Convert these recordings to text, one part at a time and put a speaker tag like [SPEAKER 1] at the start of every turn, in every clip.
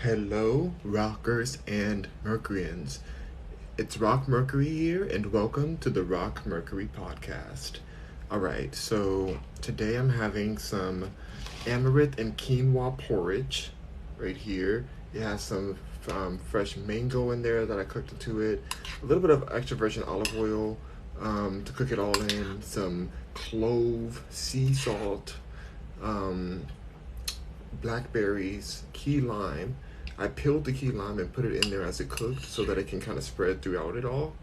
[SPEAKER 1] Hello, rockers and Mercuryans. It's Rock Mercury here, and welcome to the Rock Mercury podcast. Alright, so today I'm having some amaranth and quinoa porridge right here. It has some fresh mango in there that I cooked into it, a little bit of extra virgin olive oil to cook it all in, some clove, sea salt, um, blackberries, key lime. I peeled the key lime and put it in there as it cooked so that it can kind of spread throughout it all.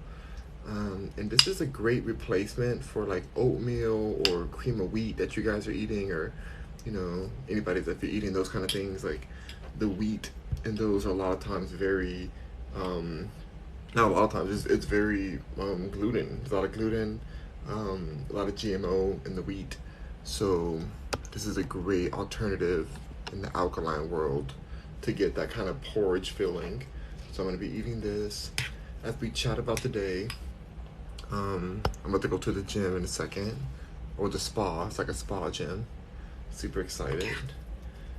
[SPEAKER 1] And this is a great replacement for like oatmeal or cream of wheat that you guys are eating, or anybody that you're eating those kind of things. Like the wheat and those are a lot of times very, not a lot of times, it's very gluten. There's a lot of gluten, a lot of GMO in the wheat. So this is a great alternative in the alkaline world to get that kind of porridge feeling. So I'm going to be eating this as we chat about the day. I'm about to go to the gym in a second, or the spa. It's like a spa gym. Super excited.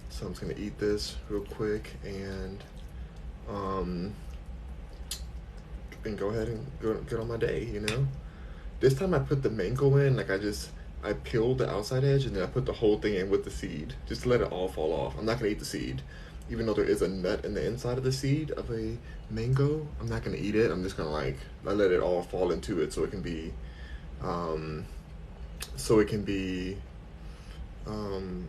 [SPEAKER 1] So I'm just going to eat this real quick um, and go ahead and get on my day, This time I put the mango in, like I peeled the outside edge and then I put the whole thing in with the seed, just to let it all fall off. I'm not gonna eat the seed, even though there is a nut in the inside of the seed of a mango. I'm not gonna eat it. I'm just gonna I let it all fall into it so it can be, um, so it can be, um,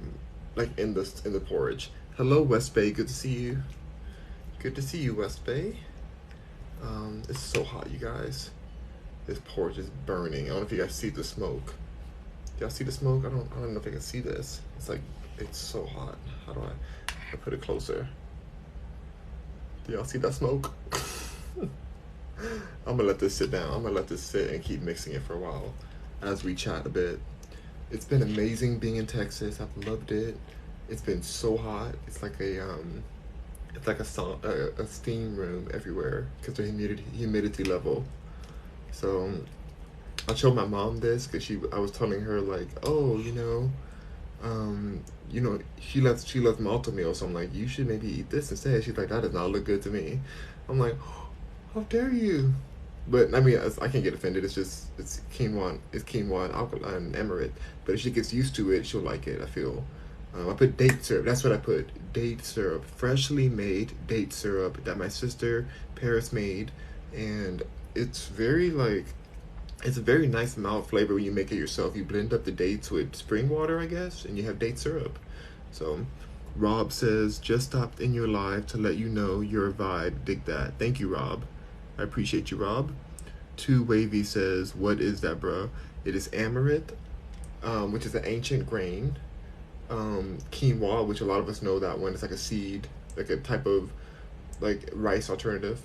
[SPEAKER 1] like in the porridge. Hello, West Bay. Good to see you. Good to see you, West Bay. It's so hot, you guys. This porridge is burning. I don't know if you guys see the smoke. Y'all see the smoke? I don't know if I can see this. It's so hot. How do I put it closer? Do y'all see that smoke? I'm gonna let this sit down. I'm gonna let this sit and keep mixing it for a while as we chat a bit. It's been amazing being in Texas. I've loved it. It's been so hot. It's like a steam room everywhere because the humidity level. So I showed my mom this because I was telling her like, oh, she loves malto meal, so I'm like, you should maybe eat this instead. She's like, that does not look good to me. I'm like, how dare you? But I mean, I can't get offended. It's quinoa and alkaline and amaranth. But if she gets used to it, she'll like it. I feel. I put date syrup. That's what I put. Date syrup, freshly made date syrup that my sister Paris made, and it's it's a very nice mild flavor when you make it yourself. You blend up the dates with spring water, I guess, and you have date syrup. So, Rob says, just stopped in your live to let you know your vibe. Dig that. Thank you, Rob. I appreciate you, Rob. Two Wavy says, what is that, bro? It is amaranth, which is an ancient grain. Quinoa, which a lot of us know that one. It's like a seed, like a type of like rice alternative.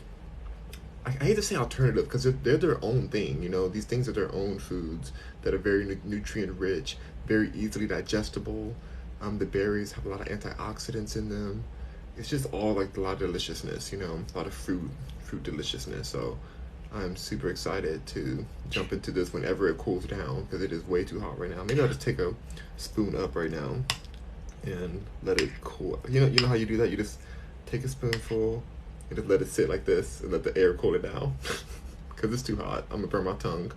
[SPEAKER 1] I hate to say alternative because they're their own thing. These things are their own foods that are very nutrient rich, very easily digestible. The berries have a lot of antioxidants in them. It's just all like a lot of deliciousness, a lot of fruit deliciousness. So I'm super excited to jump into this whenever it cools down because it is way too hot right now. Maybe I'll just take a spoon up right now and let it cool. You know how you do that? You just take a spoonful and just let it sit like this and let the air cool it down because it's too hot. I'm gonna burn my tongue.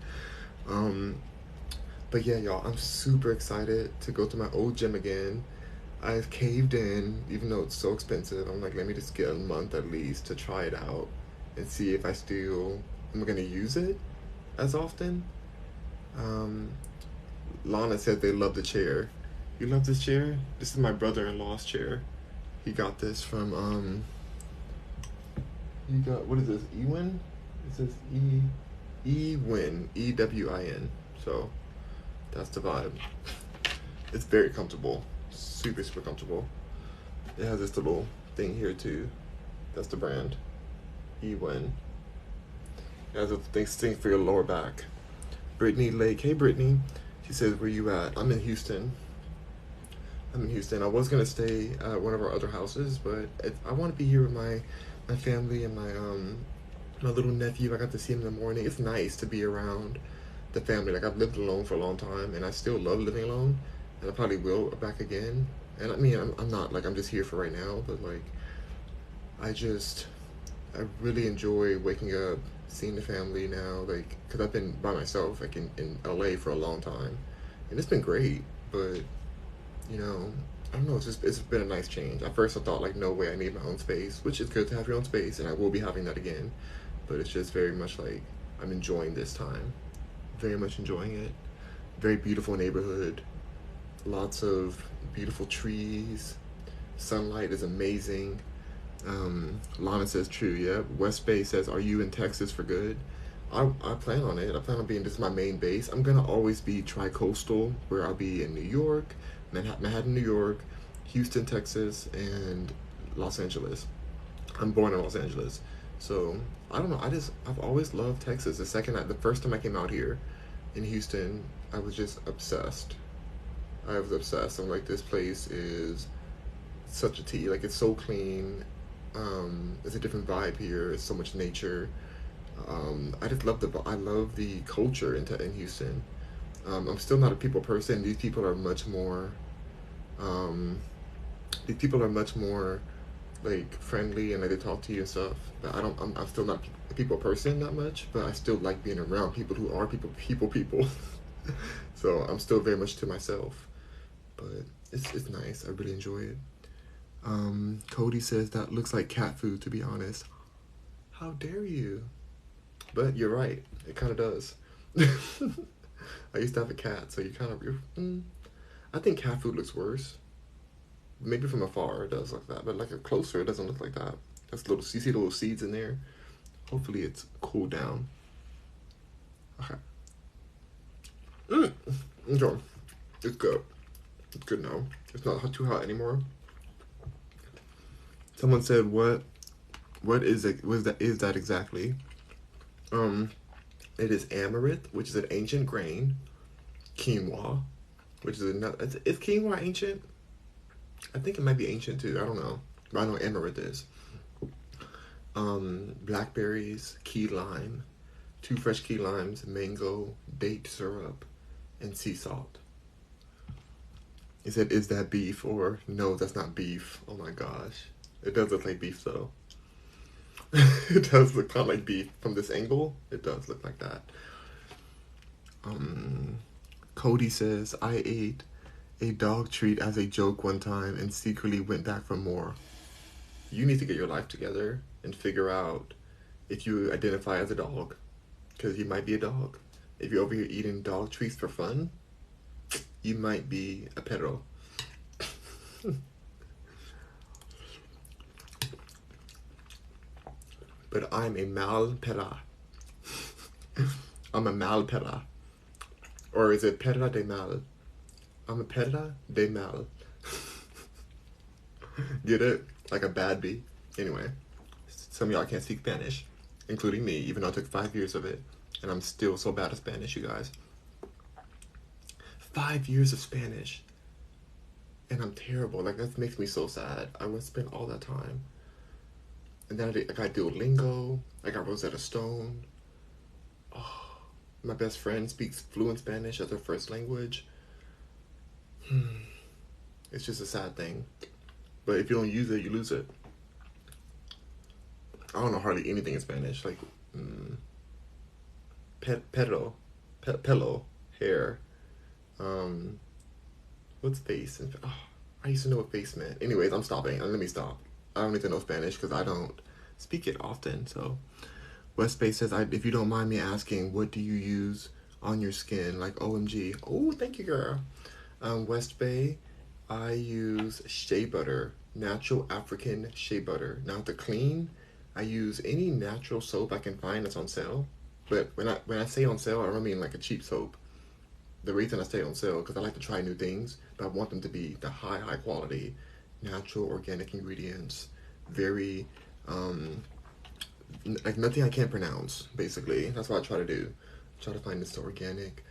[SPEAKER 1] But yeah, y'all, I'm super excited to go to my old gym again. I've caved in, even though it's so expensive. I'm like, let me just get a month at least to try it out and see if I'm gonna use it as often. Lana said they love the chair. You love this chair? This is my brother-in-law's chair. He got this from what is this? Ewin? It says Ewin, Ewin. So that's the vibe. It's very comfortable, super comfortable. It has this little thing here too. That's the brand, Ewin. It has a thing for your lower back. Brittany Lake, hey Brittany. She says, where you at? I'm in Houston. I was gonna stay at one of our other houses, but I want to be here with my family and my little nephew. I got to see him in the morning. It's nice to be around the family. Like I've lived alone for a long time, and I still love living alone, and I probably will back again. And I mean, I'm not like I'm just here for right now, but like I just I really enjoy waking up, seeing the family now, like, because I've been by myself, like, in LA for a long time. And it's been great, but, you know, I don't know, it's been a nice change. At first, I thought, like, no way, I need my own space, which is good to have your own space, and I will be having that again. But it's just very much like I'm enjoying this time, very much enjoying it. Very beautiful neighborhood, lots of beautiful trees, sunlight is amazing. Lana says true. Yeah. West Bay says, "Are you in Texas for good?" I plan on it. I plan on being this is my main base. I'm gonna always be tri-coastal, where I'll be in New York, Manhattan, New York, Houston, Texas, and Los Angeles. I'm born in Los Angeles, so I don't know. I've always loved Texas. The first time I came out here in Houston, I was just obsessed. I was obsessed. I'm like, this place is such a tea. Like, it's so clean. It's a different vibe here. It's so much nature. I just love I love the culture in Houston. I'm still not a people person. Um, these people are much more like friendly and like they talk to you and stuff. But I'm still not a people person that much. But I still like being around people who are people. So I'm still very much to myself. But it's nice. I really enjoy it. Cody says that looks like cat food, to be honest. How dare you? But you're right. It kind of does. I used to have a cat, so I think cat food looks worse. Maybe from afar it does look that, but like up closer, it doesn't look like that. You see the little seeds in there. Hopefully, it's cooled down. Okay. Mm. Okay. It's good. It's good now. It's not too hot anymore. Someone said, What is it? What is that exactly?" Um, it is amaranth, which is an ancient grain. Quinoa, which is another. Is quinoa ancient? I think it might be ancient too. I don't know, but I know amaranth is. Blackberries, key lime, two fresh key limes, mango, date syrup, and sea salt. He said, "Is that beef?" Or no, that's not beef. Oh my gosh, it does look like beef though. It does look kind of like beef from this angle. It does look like that. Um, Cody says, "I ate a dog treat as a joke one time and secretly went back for more." You need to get your life together and figure out if you identify as a dog, because you might be a dog. If you're over here eating dog treats for fun, you might be a pedo. But I'm a malpera. I'm a malpera. Or is it pera de mal? I'm a pera de mal. Get it? Like a bad bee. Anyway, some of y'all can't speak Spanish, including me, even though I took 5 years of it. And I'm still so bad at Spanish, you guys. 5 years of Spanish. And I'm terrible. Like, that makes me so sad. I would spend all that time. And then I got Duolingo. I got Rosetta Stone. Oh, my best friend speaks fluent Spanish as her first language. It's just a sad thing. But if you don't use it, you lose it. I don't know hardly anything in Spanish. Like, pelo, hair. Um, what's face? Oh, I used to know what face meant. Anyways, I'm stopping. Let me stop. I don't need to know Spanish because I don't speak it often. So, West Bay says, if you don't mind me asking, what do you use on your skin? Like, OMG. Oh, thank you, girl. West Bay, I use shea butter, natural African shea butter. Now, to clean, I use any natural soap I can find that's on sale. But when I say on sale, I don't mean like a cheap soap. The reason I stay on sale because I like to try new things, but I want them to be the high quality, natural, organic ingredients, very like nothing I can't pronounce. Basically, that's what I try to do. Try to find this organic,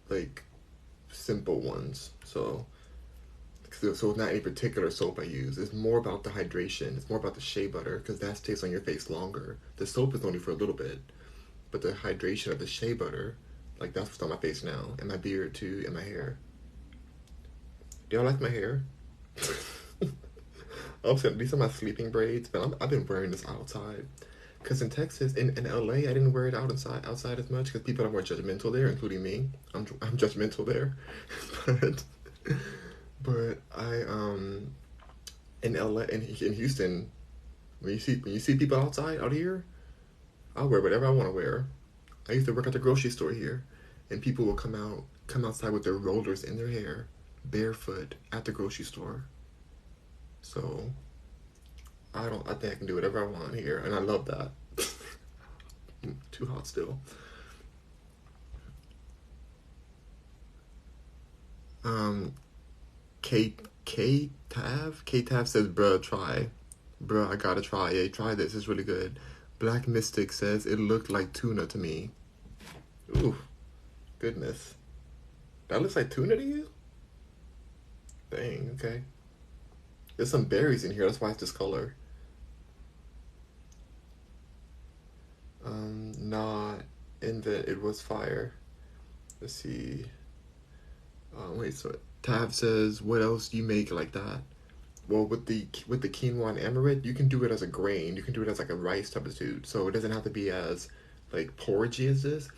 [SPEAKER 1] like simple ones. So it's not any particular soap I use. It's more about the hydration. It's more about the shea butter because that stays on your face longer. The soap is only for a little bit, but the hydration of the shea butter, like that's what's on my face now, and my beard too, and my hair. Do y'all like my hair? I'm saying these are my sleeping braids, but I've been wearing this outside. Because in Texas, in LA, I didn't wear it outside as much because people are more judgmental there, including me. I'm judgmental there, but but in LA in Houston, when you see people outside out here, I'll wear whatever I want to wear. I used to work at the grocery store here, and people will come outside with their rollers in their hair, barefoot at the grocery store. So I think I can do whatever I want here, and I love that. Too hot still. Um, K Tav says, "Bruh, try, bruh, I gotta try. Yeah, try this. It's really good." Black Mystic says it looked like tuna to me. Ooh, goodness, that looks like tuna to you? Dang. Okay. There's some berries in here. That's why it's this color. Not invent. It was fire. Let's see. Wait. So Tav says, "What else do you make like that?" Well, with the quinoa and amaret, you can do it as a grain. You can do it as like a rice substitute. So it doesn't have to be as like porridgey as this.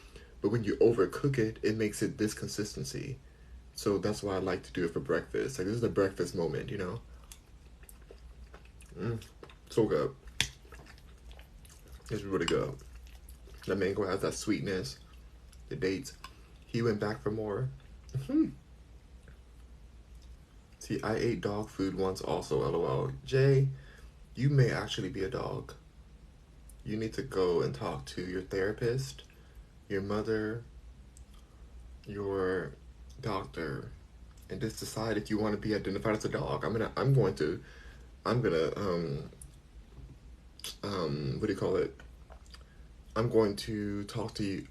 [SPEAKER 1] But when you overcook it, it makes it this consistency. So that's why I like to do it for breakfast. Like this is the breakfast moment, you know. Mm, so good. It's really good. The mango has that sweetness. The dates. He went back for more. See, I ate dog food once also, lol. Jay, you may actually be a dog. You need to go and talk to your therapist, your mother, your doctor, and just decide if you want to be identified as a dog. I'm gonna what do you call it? I'm going to talk to you.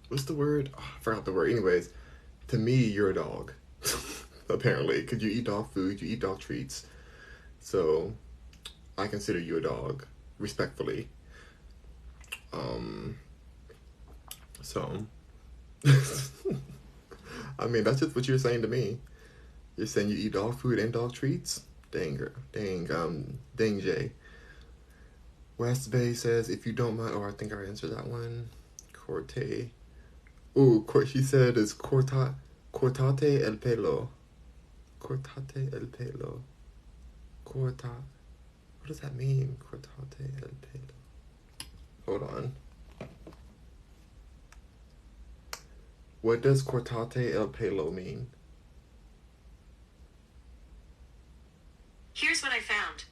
[SPEAKER 1] What's the word? Oh, I forgot the word. Anyways, to me, you're a dog. Apparently, because you eat dog food, you eat dog treats. So I consider you a dog, respectfully. Um, so I mean, that's just what you're saying to me. You're saying you eat dog food and dog treats? Dang, Jay. West Bay says, if you don't mind, oh, I think I answered that one. Corte. Ooh, she said it's cortate el pelo. Cortate el pelo. Corta. What does that mean? Cortate el pelo. Hold on. What does cortate el pelo mean?
[SPEAKER 2] Here's what I found.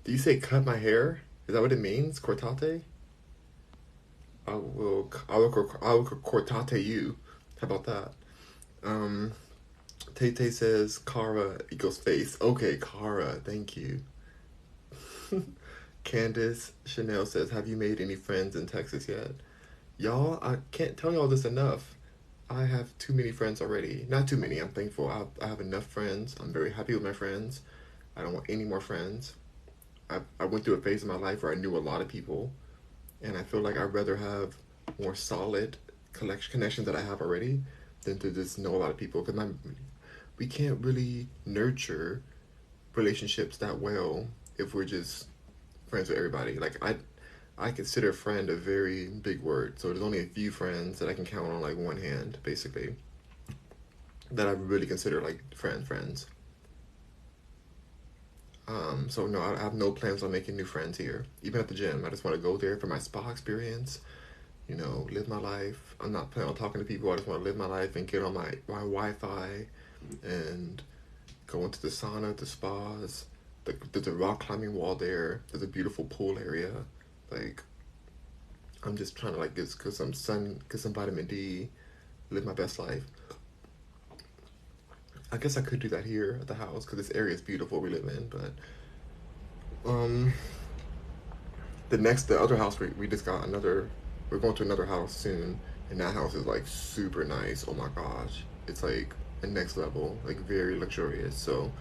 [SPEAKER 1] Do you say cut my hair? Is that what it means? Cortate? I will cortate you. How about that? Um, Tay Tay says Kara equals face. Okay, Kara, thank you. Candace Chanel says, have you made any friends in Texas yet? Y'all, I can't tell y'all this enough. I have too many friends already. Not too many, I'm thankful. I have enough friends. I'm very happy with my friends. I don't want any more friends. I went through a phase in my life where I knew a lot of people, and I feel like I'd rather have more solid connections that I have already than to just know a lot of people. Because we can't really nurture relationships that well if we're just friends with everybody. Like I consider a friend a very big word. So there's only a few friends that I can count on like one hand, basically, that I really consider like friends. So no, I have no plans on making new friends here. Even at the gym, I just want to go there for my spa experience. You know, live my life. I'm not planning on talking to people. I just want to live my life and get on my Wi-Fi and go into the sauna, the spas. There's a rock climbing wall there. There's a beautiful pool area. Like, I'm just trying to like get some sun, get some vitamin D, live my best life. I guess I could do that here at the house because this area is beautiful we live in. But um, the other house we just got another. We're going to another house soon, and that house is like super nice. Oh my gosh, it's like a next level, like very luxurious. So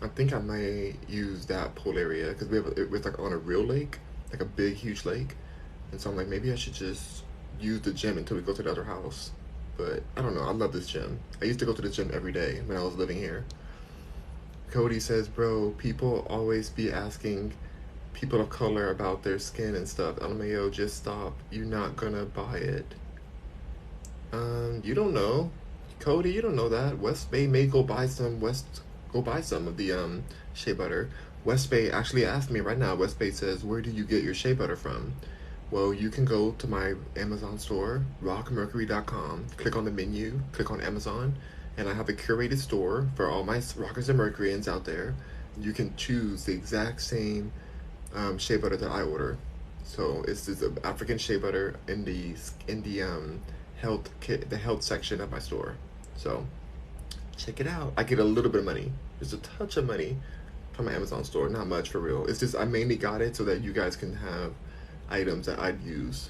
[SPEAKER 1] I think I may use that pool area because it's like on a real lake, like a big huge lake, and so I'm like maybe I should just use the gym until we go to the other house. But I don't know. I love this gym. I used to go to the gym every day when I was living here. Cody says, bro, people always be asking people of color about their skin and stuff. LMAO, just stop. You're not gonna buy it. You don't know. Cody, you don't know that. West Bay may go buy some of the shea butter. West Bay actually asked me right now. West Bay says, where do you get your shea butter from? Well, you can go to my Amazon store, rockmercury.com, click on the menu, click on Amazon, and I have a curated store for all my rockers and Mercuryans out there. You can choose the exact same shea butter that I order. So it's this African shea butter in the the health section of my store. So check it out. I get a little bit of money, just a touch of money from my Amazon store. Not much for real. It's just I mainly got it so that you guys can have items that I'd use.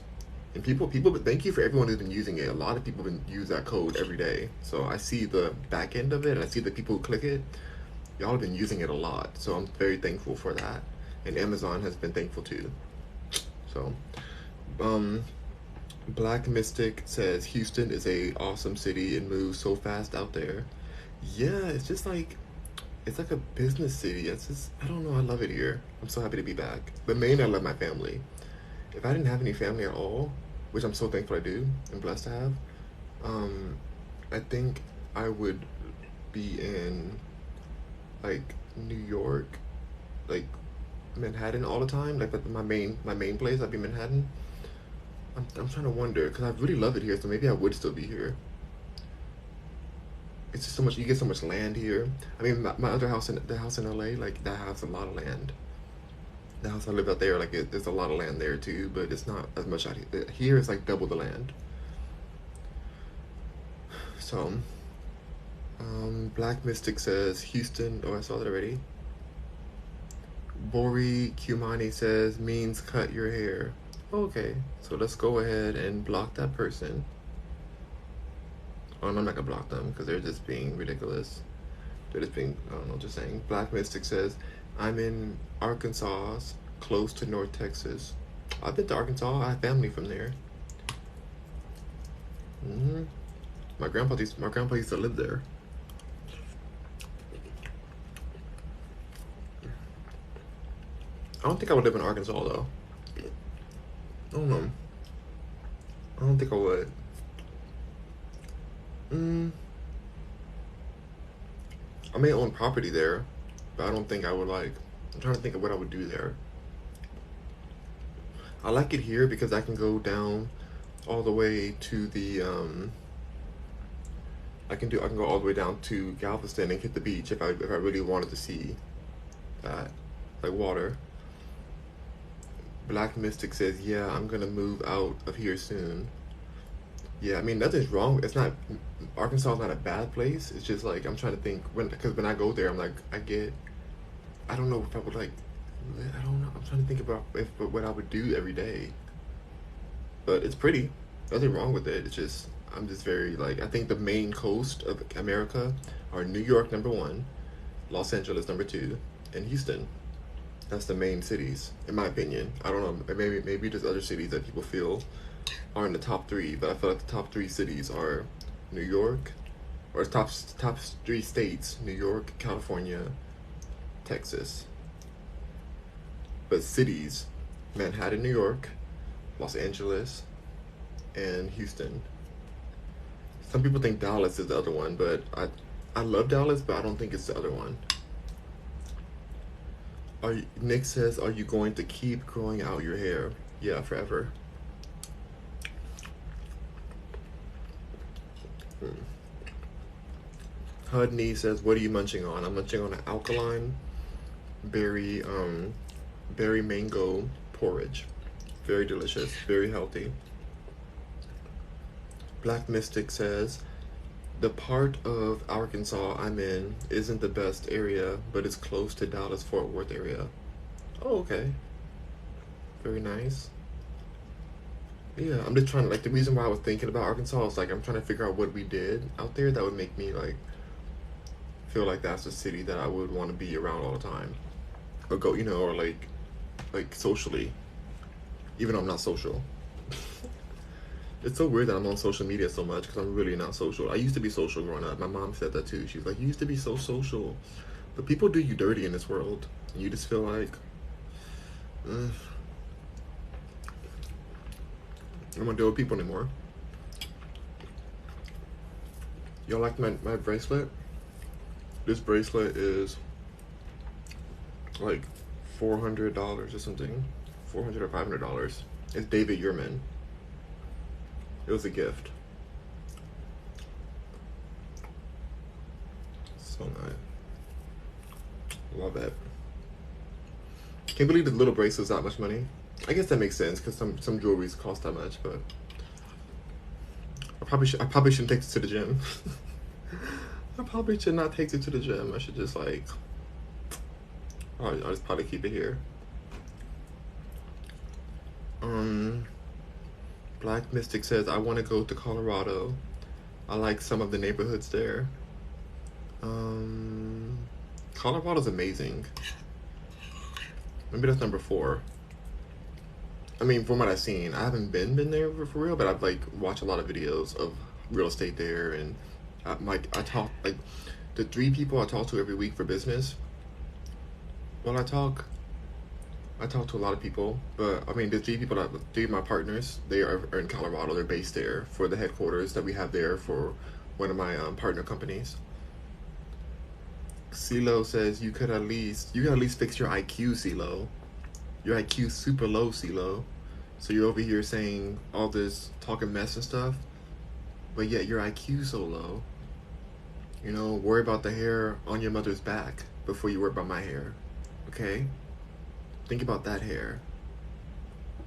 [SPEAKER 1] And thank you for everyone who's been using it. A lot of people been use that code every day. So I see the back end of it, and I see the people who click it. Y'all have been using it a lot. So I'm very thankful for that. And Amazon has been thankful too. So, Black Mystic says Houston is a awesome city and moves so fast out there. Yeah, it's like a business city. It's just I don't know. I love it here. I'm so happy to be back. But mainly I love my family. If I didn't have any family at all, which I'm so thankful I do and blessed to have, I think I would be in like New York, like Manhattan all the time. Like my main place, I'd be Manhattan. I'm trying to wonder because I really love it here, so maybe I would still be here. It's just so much. You get so much land here. I mean, my other house in the house in LA, like that has a lot of land. The house I live out there, like there's a lot of land there too, but it's not as much out here. Here it's like double the land. So, Black Mystic says Houston. Oh, I saw that already. Bori Kumani says means cut your hair. Okay, so let's go ahead and block that person. Oh, and I'm not gonna block them because they're just being ridiculous. They're just being, I don't know, just saying. Black Mystic says, I'm in Arkansas, close to North Texas. I've been to Arkansas. I have family from there. hmm My grandpa used to live there. I don't think I would live in Arkansas though. I don't know. I don't think I would. Mm, I may own property there, but I don't think I would like. I'm trying to think of what I would do there. I like it here because I can go down all the way to the I can go all the way down to Galveston and hit the beach if I really wanted to see that like water. Black Mystic says, yeah, I'm gonna move out of here soon. Yeah, I mean nothing's wrong. It's not Arkansas is not a bad place. It's just like I'm trying to think because when I go there, I'm like I don't know if I would like I don't know. I'm trying to think about what I would do every day. But it's pretty. Nothing wrong with it. It's just I'm just very like I think the main coast of America are New York number one, Los Angeles number two, and Houston. That's the main cities, in my opinion. I don't know. Maybe there's other cities that people feel are in the top three, but I feel like the top three cities are New York, or top three states: New York, California, Texas. But cities: Manhattan, New York, Los Angeles, and Houston. Some people think Dallas is the other one, but I love Dallas, but I don't think it's the other one. Nick says, are you going to keep growing out your hair? Yeah, forever. Hudney says, what are you munching on? I'm munching on an alkaline berry mango porridge. Very delicious, very healthy. Black Mystic says, the part of Arkansas I'm in isn't the best area, but it's close to Dallas Fort Worth area. Oh, okay. Very nice. Yeah, I'm just trying to like the reason why I was thinking about Arkansas is like I'm trying to figure out what we did out there that would make me like feel like that's a city that I would want to be around all the time. Or go, or like socially. Even though I'm not social. It's so weird that I'm on social media so much because I'm really not social. I used to be social growing up. My mom said that too. She's like, you used to be so social, but people do you dirty in this world, and you just feel like, I don't want to deal with people anymore. Y'all like my bracelet? This bracelet is like $400 or something, $400 or $500. It's David Yurman. It was a gift. So nice. Love it. Can't believe the little bracelet's that much money. I guess that makes sense because some jewelries cost that much, but I probably shouldn't take this to the gym. I probably should not take it to the gym. I should just like, I'll just probably keep it here. Black Mystic says, I want to go to Colorado. I like some of the neighborhoods there. Colorado's amazing. Maybe that's number 4. I mean, from what I've seen, I haven't been there for real, but I've like watched a lot of videos of real estate there, and I talk like the 3 people I talk to every week for business. Well, I talk to a lot of people, but I mean, the 3 people 3 of my partners, they are in Colorado. They're based there for the headquarters that we have there for one of my partner companies. CeeLo says you could at least fix your IQ, CeeLo. Your IQ super low, CeeLo. So you're over here saying all this talking mess and stuff, but yet your IQ so low. You know, worry about the hair on your mother's back before you worry about my hair. Okay? Think about that hair.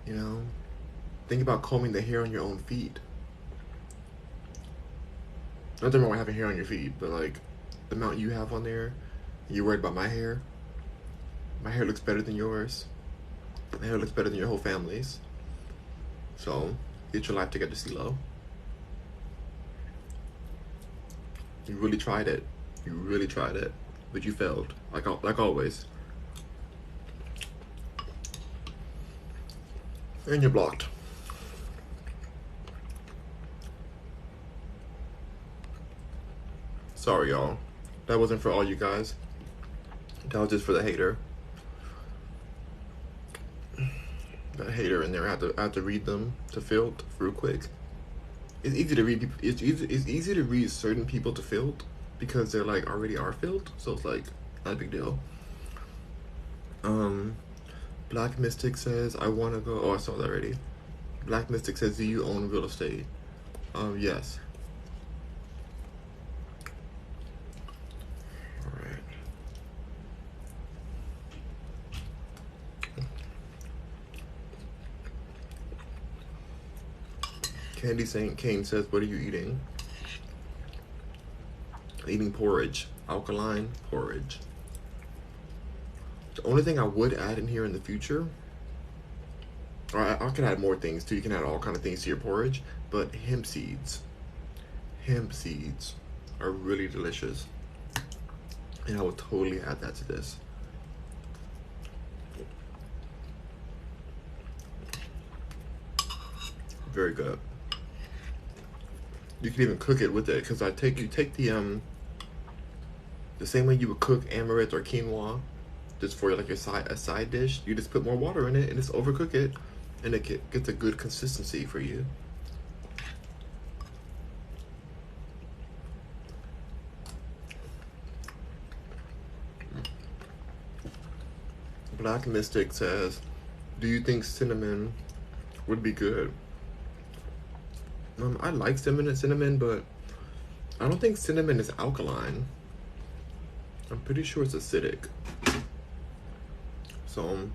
[SPEAKER 1] You know? Think about combing the hair on your own feet. Nothing wrong with having hair on your feet, but like the amount you have on there, you're worried about my hair. My hair looks better than yours. My hair looks better than your whole family's. So get your life together, CeeLo. You really tried it. You really tried it, but you failed, like always. And you're blocked. Sorry, y'all. That wasn't for all you guys. That was just for the hater. That hater in there. I have to read them to filter real quick. It's easy to read people. It's easy to read certain people to filter because they're like already are filled. So it's like not a big deal. Black Mystic says I want to go. Oh, I saw that already. Black Mystic says, do you own real estate? Yes. Candy Saint Kane says, what are you eating? Eating porridge. Alkaline porridge. The only thing I would add in here in the future, or I can add more things too. You can add all kind of things to your porridge, but hemp seeds. Hemp seeds are really delicious. And I would totally add that to this. Very good. You can even cook it with it, because you take the same way you would cook amaranth or quinoa, just for like a side dish. You just put more water in it and just overcook it, and it gets a good consistency for you. Black Mystic says, do you think cinnamon would be good? I like cinnamon, but I don't think cinnamon is alkaline. I'm pretty sure it's acidic. So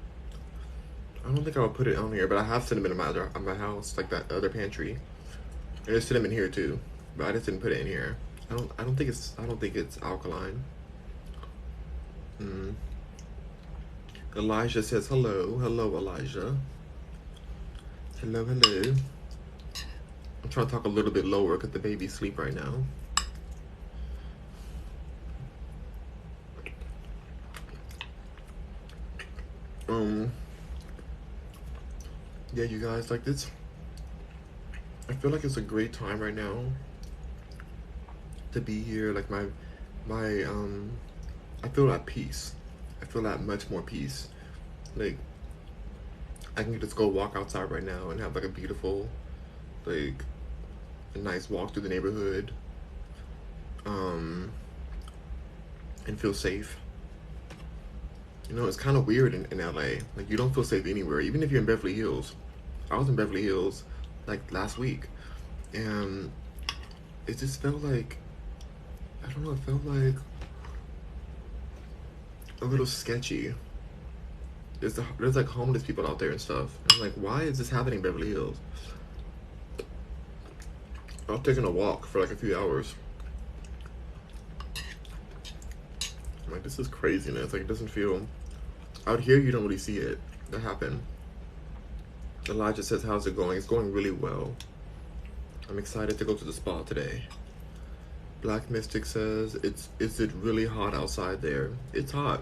[SPEAKER 1] I don't think I would put it on here, but I have cinnamon in my house, like that other pantry. And there's cinnamon here too, but I just didn't put it in here. I don't think it's alkaline. Elijah says hello. Hello, Elijah. Hello. I'm trying to talk a little bit lower because the baby's asleep right now. Yeah, you guys, like this. I feel like it's a great time right now to be here. Like my I feel at peace. I feel at much more peace. Like I can just go walk outside right now and have like a beautiful, like a nice walk through the neighborhood, um, and feel safe. You know, it's kind of weird in LA. Like you don't feel safe anywhere, even if you're in Beverly Hills. I was in Beverly Hills like last week, and it just felt like I don't know. It felt like a little sketchy. There's like homeless people out there and stuff. I'm like, why is this happening in Beverly Hills? I was taking a walk for like a few hours. I'm like, this is craziness. Like, it doesn't feel. Out here, you don't really see it. That happen. Elijah says, how's it going? It's going really well. I'm excited to go to the spa today. Black Mystic says, is it really hot outside there? It's hot.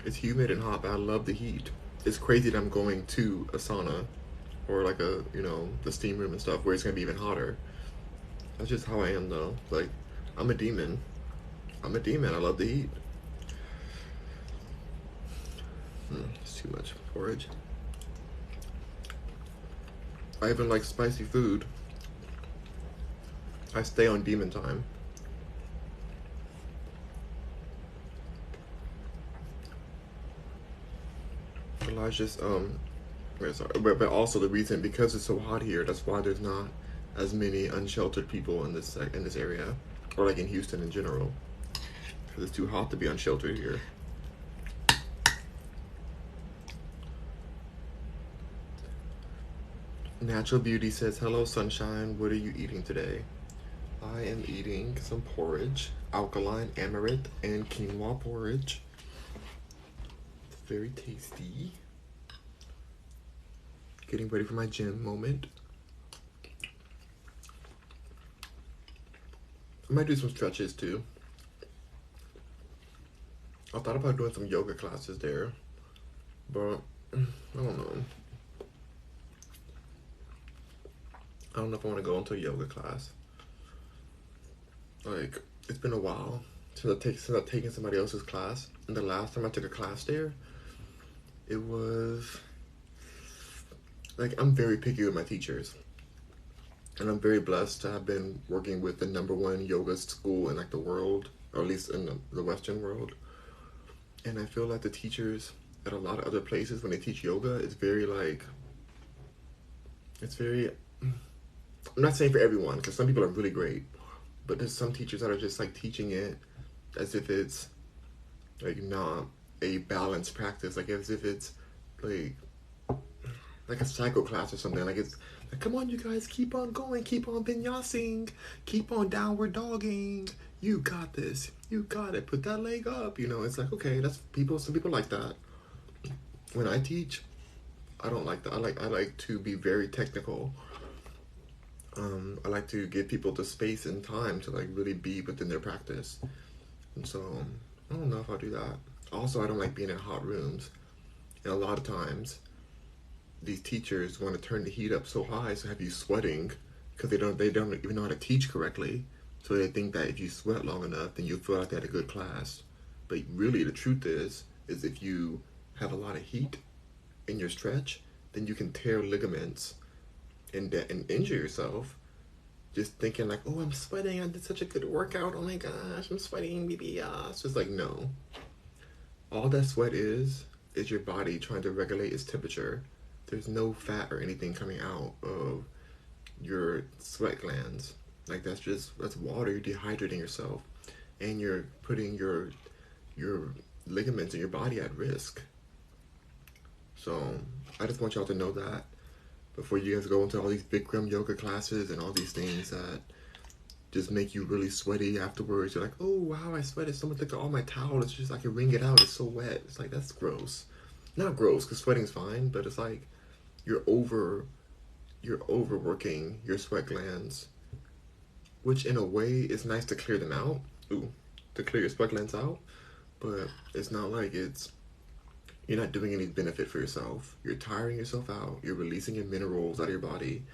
[SPEAKER 1] It's humid and hot, but I love the heat. It's crazy that I'm going to a sauna or like a, the steam room and stuff where it's going to be even hotter. That's just how I am though. Like, I'm a demon. I'm a demon. I love the heat. It's too much porridge. I even like spicy food. I stay on demon time. Elijah's, sorry, but also the reason, because it's so hot here, that's why there's not as many unsheltered people in this area, or like in Houston in general, because it's too hot to be unsheltered here. Natural Beauty says, hello sunshine, what are you eating today? I am eating some porridge, alkaline amaranth and quinoa porridge. It's very tasty. Getting ready for my gym moment. I might do some stretches too. I thought about doing some yoga classes there, but I don't know. I don't know if I want to go into a yoga class. Like, it's been a while since I've taken somebody else's class. And the last time I took a class there, it was like, I'm very picky with my teachers. And I'm very blessed to have been working with the #1 yoga school in like the world, or at least in the Western world. And I feel like the teachers at a lot of other places, when they teach yoga, it's very, I'm not saying for everyone, because some people are really great, but there's some teachers that are just like teaching it as if it's like not a balanced practice, like as if it's like a psycho class or something. Like, it's like, come on you guys, keep on going, keep on vinyasing, keep on downward dogging, you got this, you got it, put that leg up. It's like, okay, some people like that. When I teach, I don't like that. I like to be very technical. I like to give people the space and time to like really be within their practice. And so I don't know if I'll do that. Also, I don't like being in hot rooms. And a lot of times these teachers want to turn the heat up so high, so have you sweating, because they don't even know how to teach correctly. So they think that if you sweat long enough, then you'll feel like they had a good class. But really, the truth is if you have a lot of heat in your stretch, then you can tear ligaments and injure yourself. Just thinking like, oh, I'm sweating, I did such a good workout, oh my gosh, I'm sweating, baby. It's just like, no. All that sweat is your body trying to regulate its temperature. There's no fat or anything coming out of your sweat glands. Like, that's water. You're dehydrating yourself, and you're putting your ligaments in your body at risk. So I just want y'all to know that before you guys go into all these Bikram yoga classes and all these things that just make you really sweaty afterwards. You're like, oh wow, I sweated. Someone took all my towel. It's just, I can wring it out. It's so wet. It's like, that's gross. Not gross, because sweating's fine, but it's like you're overworking your sweat glands, which in a way is nice to clear them out. To clear your sweat glands out, but it's not like you're not doing any benefit for yourself. You're tiring yourself out. You're releasing your minerals out of your body,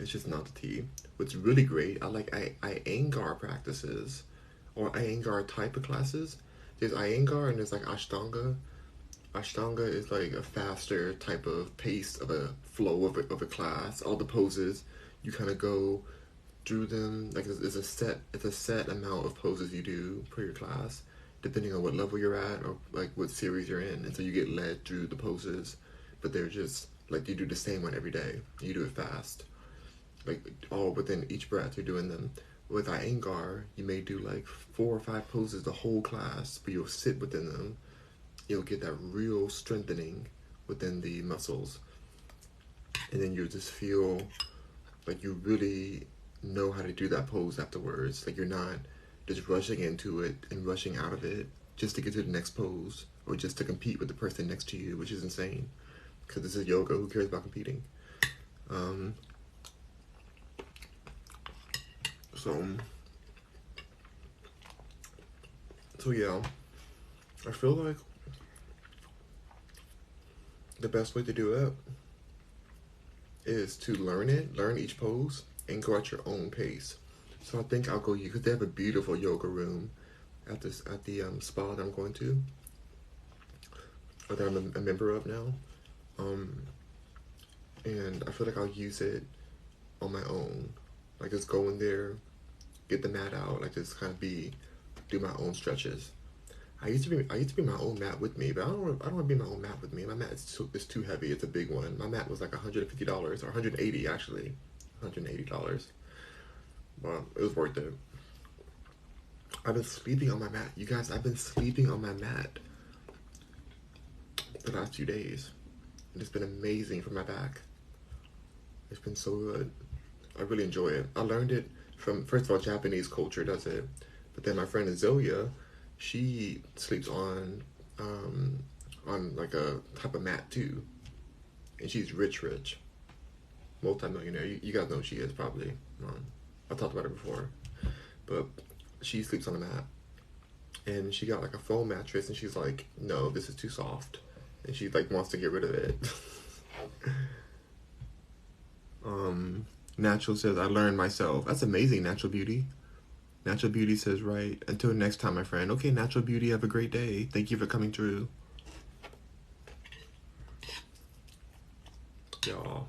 [SPEAKER 1] It's just not the tea. What's really great, I like Iyengar practices or Iyengar type of classes. There's Iyengar and there's like Ashtanga. Ashtanga is like a faster type of pace of a flow of a class. All the poses, you kind of go through them. Like it's a set amount of poses you do per your class, depending on what level you're at or like what series you're in. And so you get led through the poses, but they're just like you do the same one every day. You do it fast, like all within each breath. You're doing them. With Iyengar, you may do like 4 or 5 poses the whole class, but you'll sit within them. You'll get that real strengthening within the muscles, and then you'll just feel like you really know how to do that pose afterwards. Like you're not just rushing into it and rushing out of it just to get to the next pose or just to compete with the person next to you, which is insane. Because this is yoga. Who cares about competing? Um, so, so yeah, I feel like the best way to do it is to learn each pose, and go at your own pace. So I think I'll go because they have a beautiful yoga room at the spa that I'm going to, or that I'm a member of now. Um, and I feel like I'll use it on my own. Like just go in there, get the mat out, like just kind of do my own stretches. I used to be my own mat with me, but I don't want to be my own mat with me. My mat is too heavy. It's a big one. My mat was like $150 or 180 actually, $180. Well, it was worth it. I've been sleeping on my mat, you guys. I've been sleeping on my mat the last few days, and it's been amazing for my back. It's been so good. I really enjoy it. I learned it from, first of all, Japanese culture does it, but then my friend Azelia, she sleeps on like a type of mat too, and she's rich, multi-millionaire. You guys know who she is probably. I talked about her before, but she sleeps on a mat, and she got like a foam mattress, and she's like, no, this is too soft, and she like wants to get rid of it. Natural says, I learned myself. That's amazing, Natural Beauty. Natural Beauty says, right. Until next time, my friend. Okay, Natural Beauty, have a great day. Thank you for coming through. Y'all,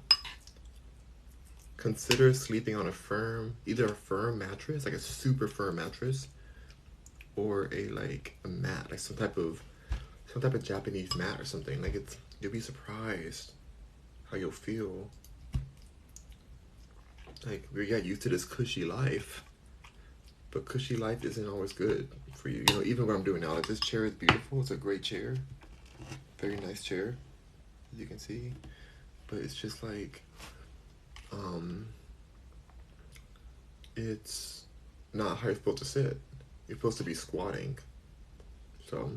[SPEAKER 1] consider sleeping on either a firm mattress, like a super firm mattress, or a mat, like some type of Japanese mat or something. Like you'll be surprised how you'll feel. Like we got used to this cushy life, but cushy life isn't always good for you. You know, even what I'm doing now, like this chair is beautiful. It's a great chair, very nice chair, as you can see. But it's just like, it's not how you're supposed to sit. You're supposed to be squatting. So,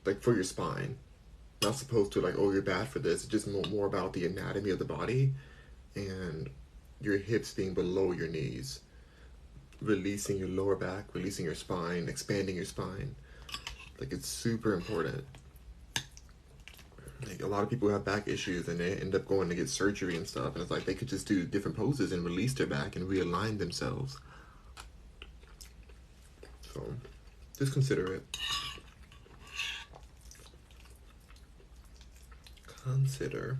[SPEAKER 1] like for your spine, not supposed to like, oh, you're bad for this. It's just more about the anatomy of the body and your hips being below your knees, releasing your lower back, releasing your spine, expanding your spine. Like it's super important. Like a lot of people have back issues and they end up going to get surgery and stuff, and it's like they could just do different poses and release their back and realign themselves. So just consider it. Consider.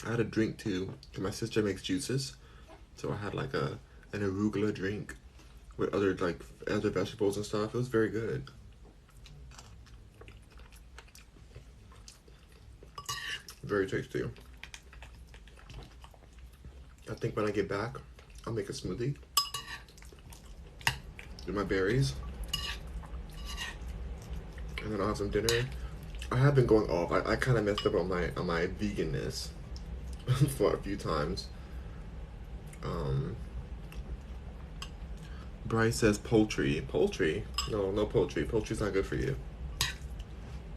[SPEAKER 1] I had a drink too. My sister makes juices, so I had like an arugula drink with other vegetables and stuff. It was very good. Very tasty. I think when I get back, I'll make a smoothie. Do my berries, and then I'll have some dinner. I have been going off. I kind of messed up on my veganness for a few times. Bryce says poultry. Poultry? No poultry. Poultry's not good for you.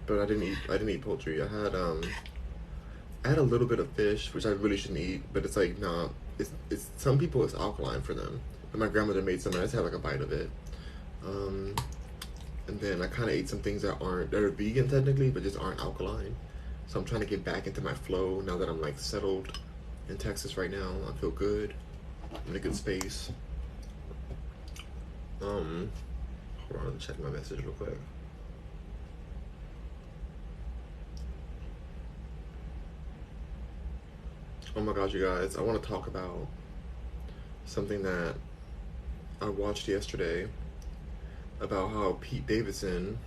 [SPEAKER 1] But I didn't eat poultry. I had a little bit of fish, which I really shouldn't eat. But it's like nah. It's some people it's alkaline for them. But my grandmother made some, and I just had like a bite of it. And then I kind of ate some things that are vegan technically, but just aren't alkaline. So I'm trying to get back into my flow now that I'm like settled in Texas right now. I feel good. I'm in a good space. Hold on, let me check my message real quick. Oh my gosh, you guys, I want to talk about something that I watched yesterday about how Pete Davidson.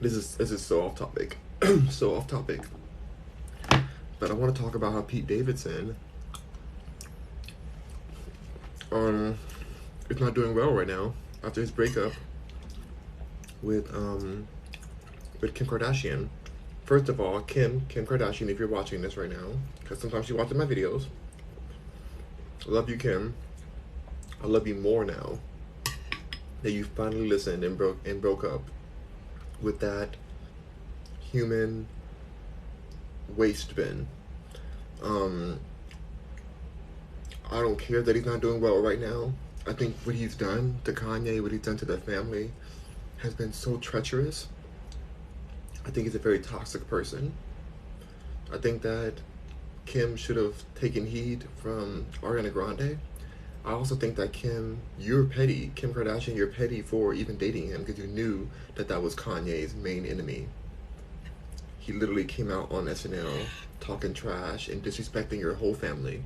[SPEAKER 1] This is so off topic, so off topic. But I want to talk about how Pete Davidson is not doing well right now after his breakup with Kim Kardashian. First of all, Kim Kardashian, if you're watching this right now, because sometimes she watches my videos. I love you, Kim. I love you more now that you finally listened and broke up with that human waste bin. I don't care that he's not doing well right now. I think what he's done to Kanye, what he's done to their family, has been so treacherous. I think he's a very toxic person. I think that Kim should have taken heed from Ariana Grande. I also think that Kim, you're petty. Kim Kardashian, you're petty for even dating him because you knew that that was Kanye's main enemy. He literally came out on SNL talking trash and disrespecting your whole family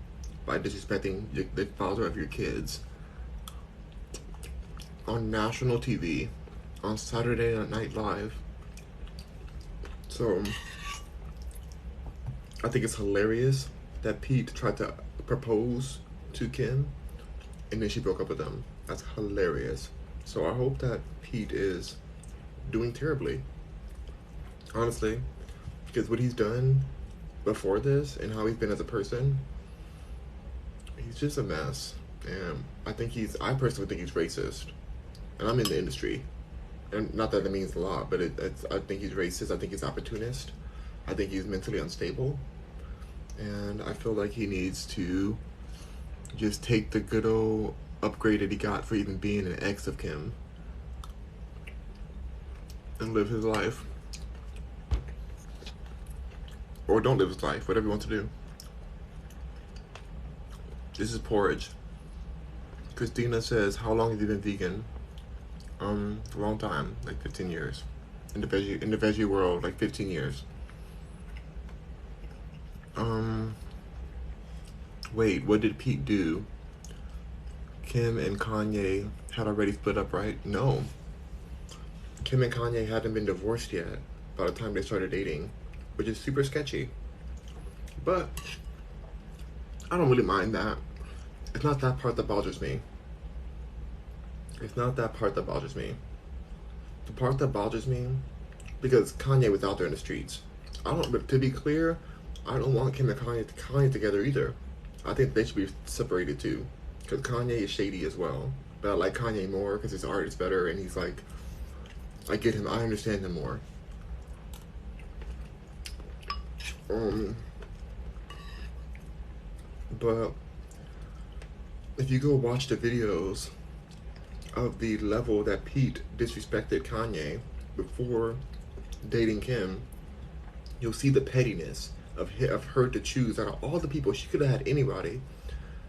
[SPEAKER 1] by disrespecting the father of your kids on national TV on Saturday Night Live. So I think it's hilarious that Pete tried to propose to Kim and then she broke up with him. That's hilarious. So I hope that Pete is doing terribly, honestly, because what he's done before this and how he's been as a person, he's just a mess. And I personally think he's racist. And I'm in the industry. And not that it means a lot, but I think he's racist. I think he's opportunist. I think he's mentally unstable. And I feel like he needs to just take the good old upgrade that he got for even being an ex of Kim and live his life. Or don't live his life, whatever he wants to do. This is Porridge. Christina says, how long have you been vegan? A long time, like 15 years. In the veggie world, like 15 years. Wait, what did Pete do? Kim and Kanye had already split up, right? No. Kim and Kanye hadn't been divorced yet by the time they started dating, which is super sketchy. But I don't really mind that. It's not that part that bothers me. It's not that part that bothers me. The part that bothers me, because Kanye was out there in the streets. But to be clear, I don't want Kim and Kanye together either. I think they should be separated too, because Kanye is shady as well. But I like Kanye more because his art is better, and he's like, I get him. I understand him more. But if you go watch the videos of the level that Pete disrespected Kanye before dating Kim, you'll see the pettiness of her to choose out of all the people. She could have had anybody.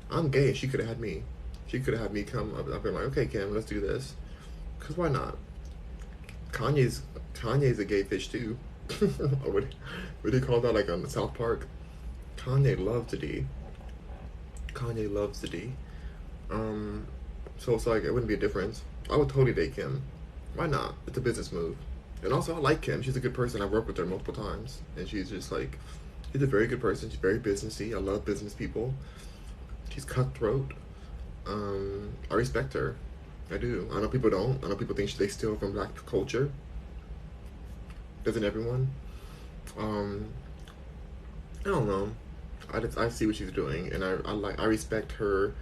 [SPEAKER 1] I'm gay. She could have had me. She could have had me come up. I've been like, okay, Kim, let's do this. Cause why not? Kanye's a gay fish too. What do they call that? Like on South Park. Kanye loves the D. Kanye loves the D. So it's like, it wouldn't be a difference. I would totally date Kim. Why not? It's a business move. And also, I like Kim. She's a good person. I've worked with her multiple times. And she's just like, she's a very good person. She's very businessy. I love business people. She's cutthroat. I respect her. I do. I know people don't. I know people think they steal from black culture. Doesn't everyone? I don't know. I see what she's doing, and I respect her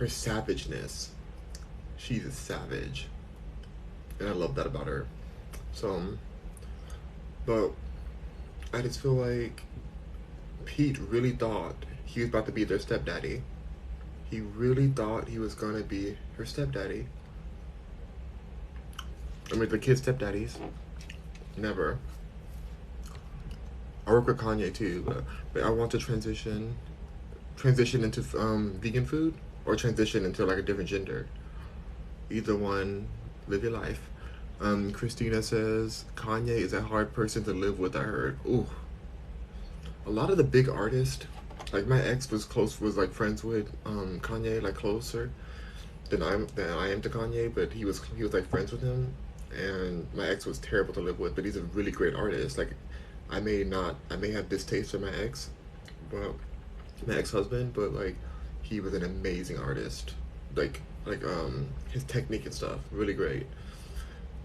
[SPEAKER 1] savageness. She's a savage, and I love that about her. So, but I just feel like Pete really thought he was about to be their stepdaddy. He really thought he was gonna be her stepdaddy. I mean, the kids' stepdaddies. Never. I work with Kanye too, but I want to transition into vegan food or transition into like a different gender. Either one, live your life. Christina says Kanye is a hard person to live with. I heard. Ooh, a lot of the big artists, like my ex was like friends with Kanye, like closer than I am to Kanye, but he was like friends with him, and my ex was terrible to live with, but he's a really great artist. Like I may have distaste for my ex, well, my ex husband, but like he was an amazing artist. Like his technique and stuff, really great.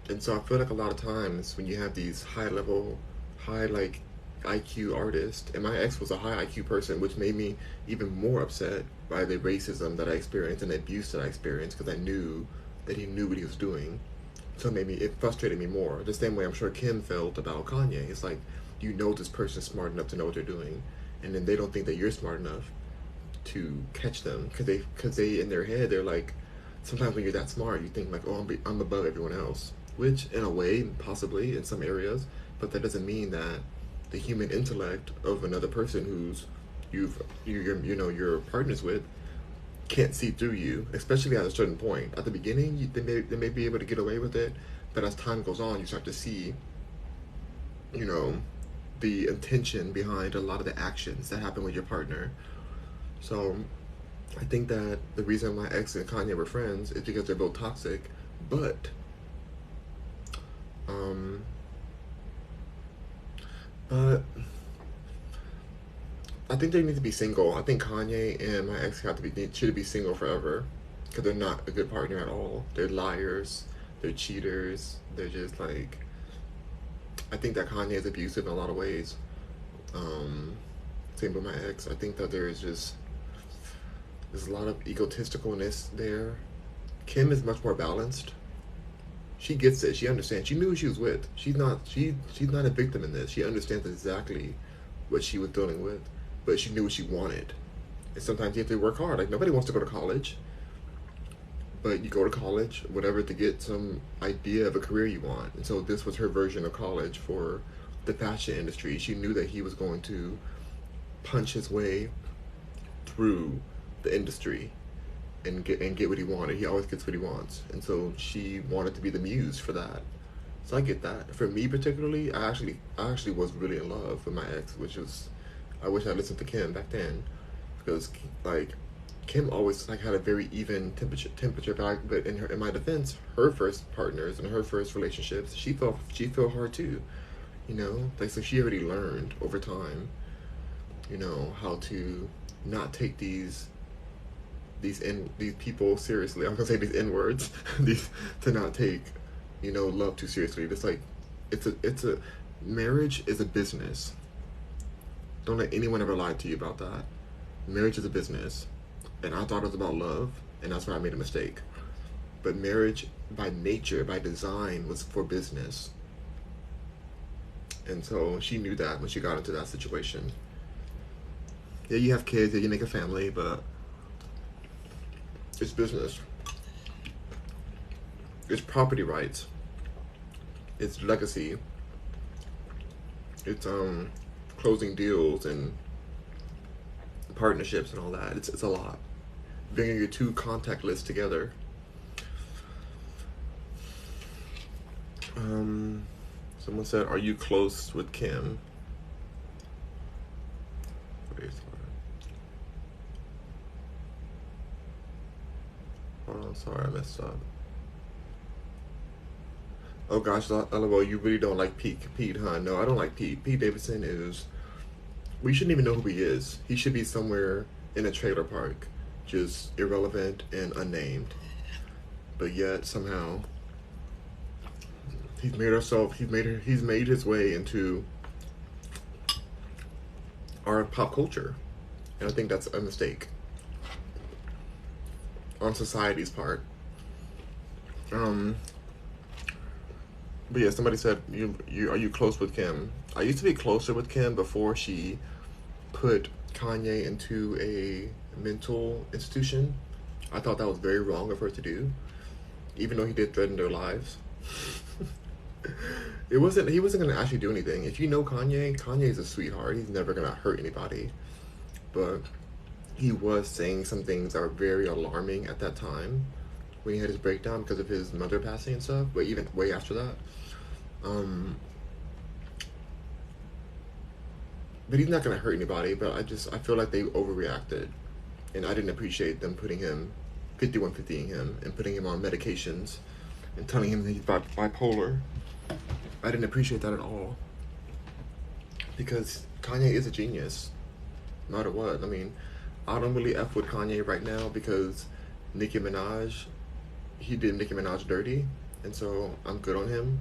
[SPEAKER 1] And so I feel like a lot of times when you have these high like IQ artists, and my ex was a high IQ person, which made me even more upset by the racism that I experienced and the abuse that I experienced because I knew that he knew what he was doing. So it frustrated me more. The same way I'm sure Kim felt about Kanye. It's like you know this person's smart enough to know what they're doing, and then they don't think that you're smart enough to catch them because they in their head they're like, sometimes when you're that smart you think like, oh, I'm above everyone else, which in a way possibly in some areas, but that doesn't mean that the human intellect of another person who's you're partners with can't see through you, especially at a certain point. At the beginning they may be able to get away with it, but as time goes on you start to see, you know, the intention behind a lot of the actions that happen with your partner. So I think that the reason my ex and Kanye were friends is because they're both toxic, but um, but I think they need to be single. I think Kanye and my ex should be single forever because they're not a good partner at all. They're liars. They're cheaters. They're just like, I think that Kanye is abusive in a lot of ways. Um, Same with my ex. I think that there's a lot of egotisticalness there. Kim is much more balanced. She gets it. She understands. She knew who she was with. She's not a victim in this. She understands exactly what she was dealing with, but she knew what she wanted. And sometimes you have to work hard. Like nobody wants to go to college, but you go to college, whatever, to get some idea of a career you want. And so this was her version of college for the fashion industry. She knew that he was going to punch his way through the industry and get what he wanted. He always gets what he wants, and so she wanted to be the muse for that. So I get that. For me particularly, I actually was really in love with my ex, which was, I wish I listened to Kim back then, because like Kim always like had a very even temperature back. But in my defense, her first partners and her first relationships, she felt hard too. You know, like so she already learned over time, you know, how to not take these people seriously. I'm gonna say these N words, these to not take, you know, love too seriously. It's like it's a marriage is a business. Don't let anyone ever lie to you about that. Marriage is a business, and I thought it was about love, and that's why I made a mistake. But marriage, by nature, by design, was for business, and so she knew that when she got into that situation. Yeah, you have kids, yeah, you make a family, but it's business. It's property rights. It's legacy. It's closing deals and partnerships and all that. It's a lot. Bringing your two contact lists together. Um, Someone said, "Are you close with Kim?" Hold on, sorry, I messed up. Oh gosh, LOL, you really don't like Pete, huh? No, I don't like Pete. Pete Davidson is. We shouldn't even know who he is. He should be somewhere in a trailer park, just irrelevant and unnamed. But yet somehow he's made his way into our pop culture, and I think that's a mistake on society's part. Um, but yeah, somebody said, you are you close with Kim? I used to be closer with Kim before she put Kanye into a mental institution. I thought that was very wrong of her to do, even though he did threaten their lives. It wasn't. He wasn't gonna actually do anything. If you know Kanye, Kanye's a sweetheart. He's never gonna hurt anybody. But he was saying some things that were very alarming at that time when he had his breakdown because of his mother passing and stuff. But even way after that, um, but he's not gonna hurt anybody. But I feel like they overreacted, and I didn't appreciate them putting him 5150ing him and putting him on medications and telling him that he's bipolar. I didn't appreciate that at all because Kanye is a genius, no matter what. I mean, I don't really F with Kanye right now because Nicki Minaj, he did Nicki Minaj dirty, and so I'm good on him.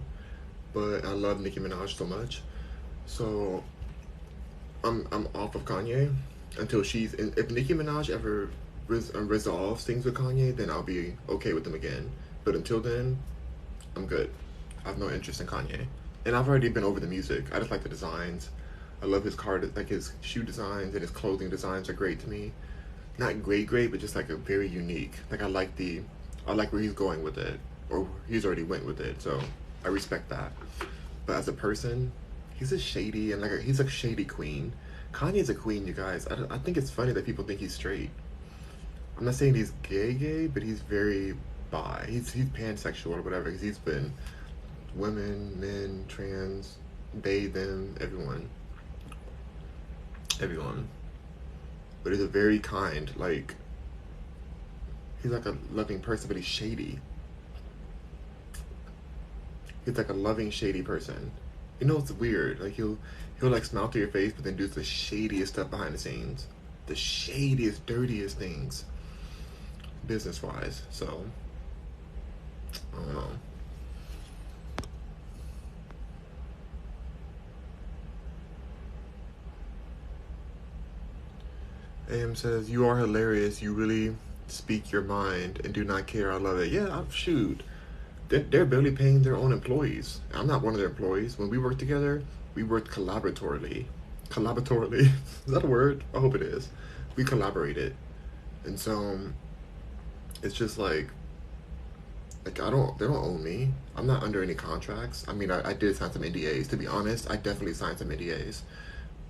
[SPEAKER 1] But I love Nicki Minaj so much, so I'm off of Kanye until she's. If Nicki Minaj ever resolves things with Kanye, then I'll be okay with them again. But until then, I'm good. I have no interest in Kanye, and I've already been over the music. I just like the designs. I love his like his shoe designs and his clothing designs are great to me. Not great, but just like a very unique. Like I like where he's going with it, or he's already went with it. So I respect that. But as a person, he's a shady and he's a shady queen. Kanye's a queen, you guys. I think it's funny that people think he's straight. I'm not saying he's gay, but he's very bi. He's pansexual or whatever. Because he's been women, men, trans, they, them, everyone. But he's a very kind, like he's like a loving person, but he's shady. He's like a loving, shady person. You know, it's weird. Like he'll like smile to your face, but then do the shadiest stuff behind the scenes, the shadiest, dirtiest things, business wise. So I don't know. AM says, "You are hilarious. You really speak your mind and do not care. I love it." Yeah, shoot. They're barely paying their own employees. I'm not one of their employees. When we worked together, we worked collaboratively. Collaboratively? Is that a word? I hope it is. We collaborated. And so it's just like they don't own me. I'm not under any contracts. I mean, I did sign some NDAs. To be honest, I definitely signed some NDAs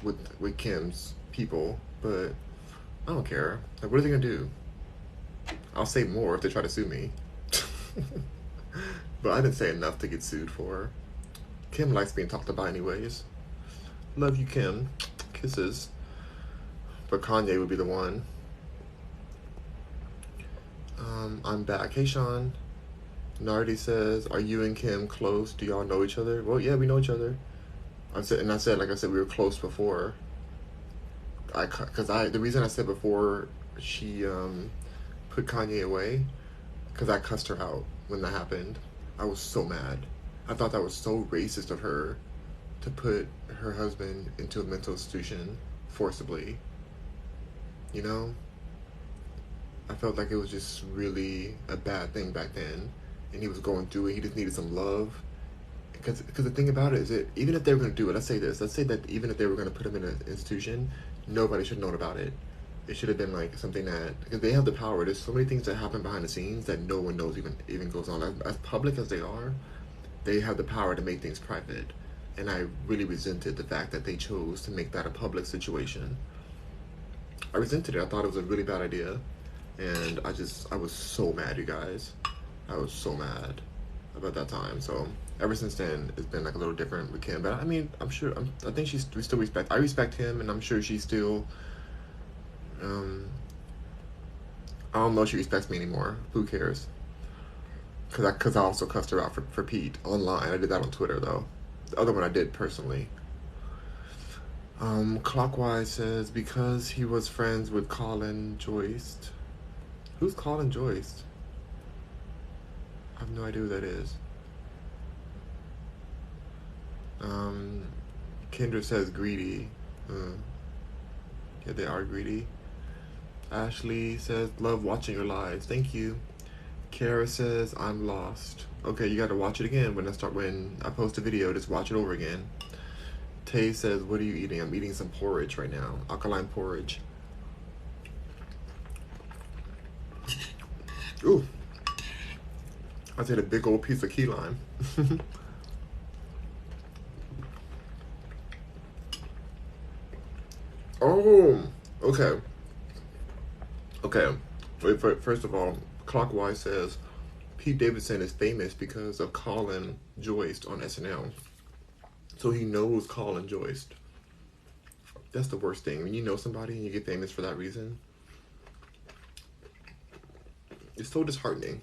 [SPEAKER 1] with Kim's people, but I don't care. Like, what are they gonna do? I'll say more if they try to sue me. But I didn't say enough to get sued for. Kim likes being talked about anyways. Love you, Kim. Kisses. But Kanye would be the one. I'm back. Hey, Sean. Nardi says, "Are you and Kim close? Do y'all know each other?" Well, yeah, we know each other. I said, like I said, we were close before. The reason I said before she put Kanye away, because I cussed her out when that happened. I was so mad. I thought that was so racist of her to put her husband into a mental institution forcibly. You know? I felt like it was just really a bad thing back then. And he was going through it. He just needed some love. Because the thing about it is that even if they were going to do it, let's say that even if they were going to put him in an institution, nobody should have known about it. It should have been like something that, because they have the power. There's so many things that happen behind the scenes that no one knows even goes on. As public as they are, they have the power to make things private. And I really resented the fact that they chose to make that a public situation. I resented it. I thought it was a really bad idea. And I was so mad, you guys. I was so mad about that time. So ever since then, it's been like a little different with Kim. But I mean, I think we still respect. I respect him, and I'm sure she still. I don't know if she respects me anymore. Who cares? Cause I also cussed her out for Pete online. I did that on Twitter though. The other one I did personally. Clockwise says, because he was friends with Colin Joyce. Who's Colin Joyce? I have no idea who that is. Kendra says greedy. Yeah, they are greedy. Ashley says, love watching your lives. Thank you. Kara says, I'm lost. Okay, you gotta watch it again when I post a video, just watch it over again. Tay says, what are you eating? I'm eating some porridge right now. Alkaline porridge. Ooh. I did a big old piece of key lime. Oh, okay, okay. Wait, first of all, Clockwise says Pete Davidson is famous because of Colin Jost on SNL. So he knows Colin Jost. That's the worst thing. When you know somebody and you get famous for that reason, it's so disheartening.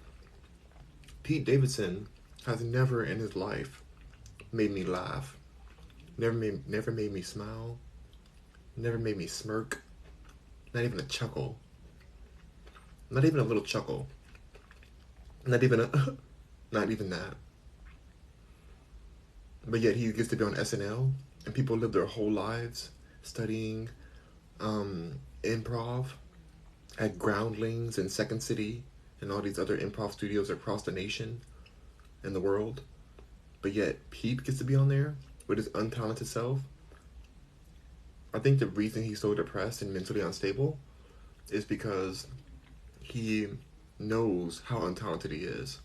[SPEAKER 1] Pete Davidson has never in his life made me laugh. Never made me smile. Never made me smirk. Not even a chuckle. Not even a little chuckle. Not even a not even that. But yet he gets to be on SNL and people live their whole lives studying improv at Groundlings and Second City and all these other improv studios across the nation and the world. But yet Pete gets to be on there with his untalented self. I think the reason he's so depressed and mentally unstable is because he knows how untalented he is.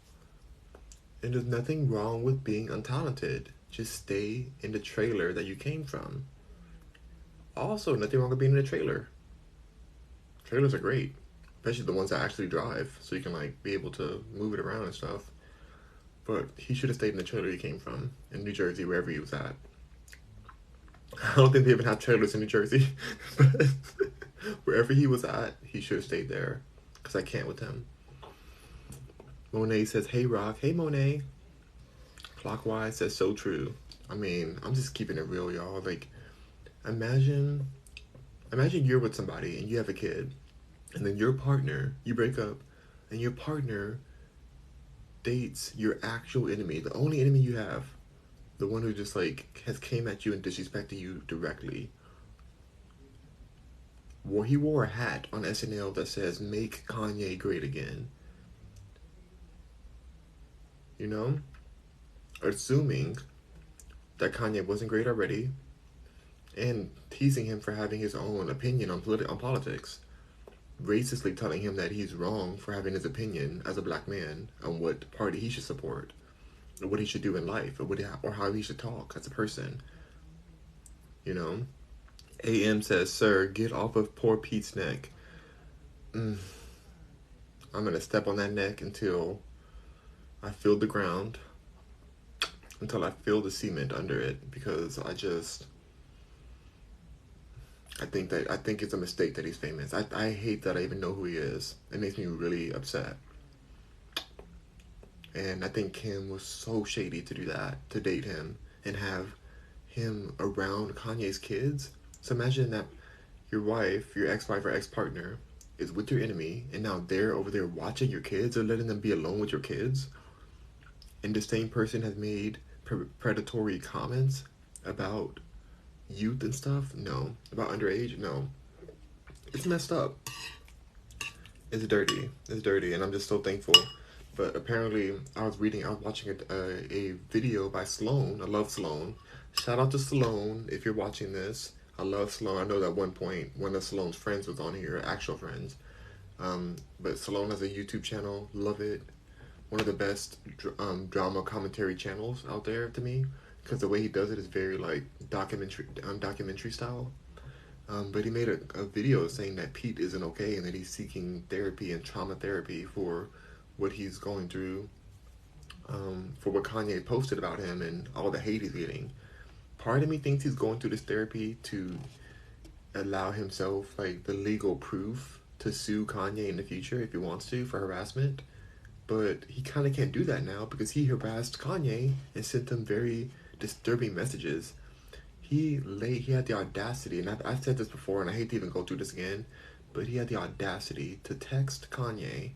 [SPEAKER 1] And there's nothing wrong with being untalented. Just stay in the trailer that you came from. Also, nothing wrong with being in a trailer. Trailers are great, especially the ones that actually drive, so you can like be able to move it around and stuff. But he should have stayed in the trailer he came from, in New Jersey, wherever he was at. I don't think they even have trailers in New Jersey, but wherever he was at, he should have stayed there, because I can't with him. Monet says, "Hey Rock, hey Monet." Clockwise says, "So true." I mean, I'm just keeping it real, y'all. Like, imagine, imagine you're with somebody and you have a kid, and then your partner, you break up, and your partner dates your actual enemy, the only enemy you have, the one who just like has came at you and disrespected you directly. He wore a hat on SNL that says "Make Kanye Great Again." You know, assuming that Kanye wasn't great already, and teasing him for having his own opinion on politics, racistly telling him that he's wrong for having his opinion as a black man on what party he should support, or what he should do in life, or how he should talk as a person. You know, AM says, "Sir, get off of poor Pete's neck." Mm, I'm gonna step on that neck until I feel the ground, until I feel the cement under it, because I think it's a mistake that he's famous. I hate that I even know who he is. It makes me really upset. And I think Kim was so shady to do that, to date him and have him around Kanye's kids. So imagine that your wife, your ex-wife or ex-partner, is with your enemy, and now they're over there watching your kids or letting them be alone with your kids. And the same person has made predatory comments about youth and stuff. No. About underage. No. It's messed up. It's dirty. It's dirty, and I'm just so thankful. But apparently, I was watching a video by Sloan. I love Sloan. Shout out to Sloan if you're watching this. I love Sloan. I know that at one point one of Sloan's friends was on here, actual friends. But Sloan has a YouTube channel. Love it. One of the best drama commentary channels out there to me, because the way he does it is very like documentary style. But he made a video saying that Pete isn't okay and that he's seeking therapy and trauma therapy for what he's going through, for what Kanye posted about him and all the hate he's getting. Part of me thinks he's going through this therapy to allow himself like the legal proof to sue Kanye in the future if he wants to for harassment. But he kind of can't do that now because he harassed Kanye and sent him very disturbing messages. He had the audacity, and I've said this before, and I hate to even go through this again, but he had the audacity to text Kanye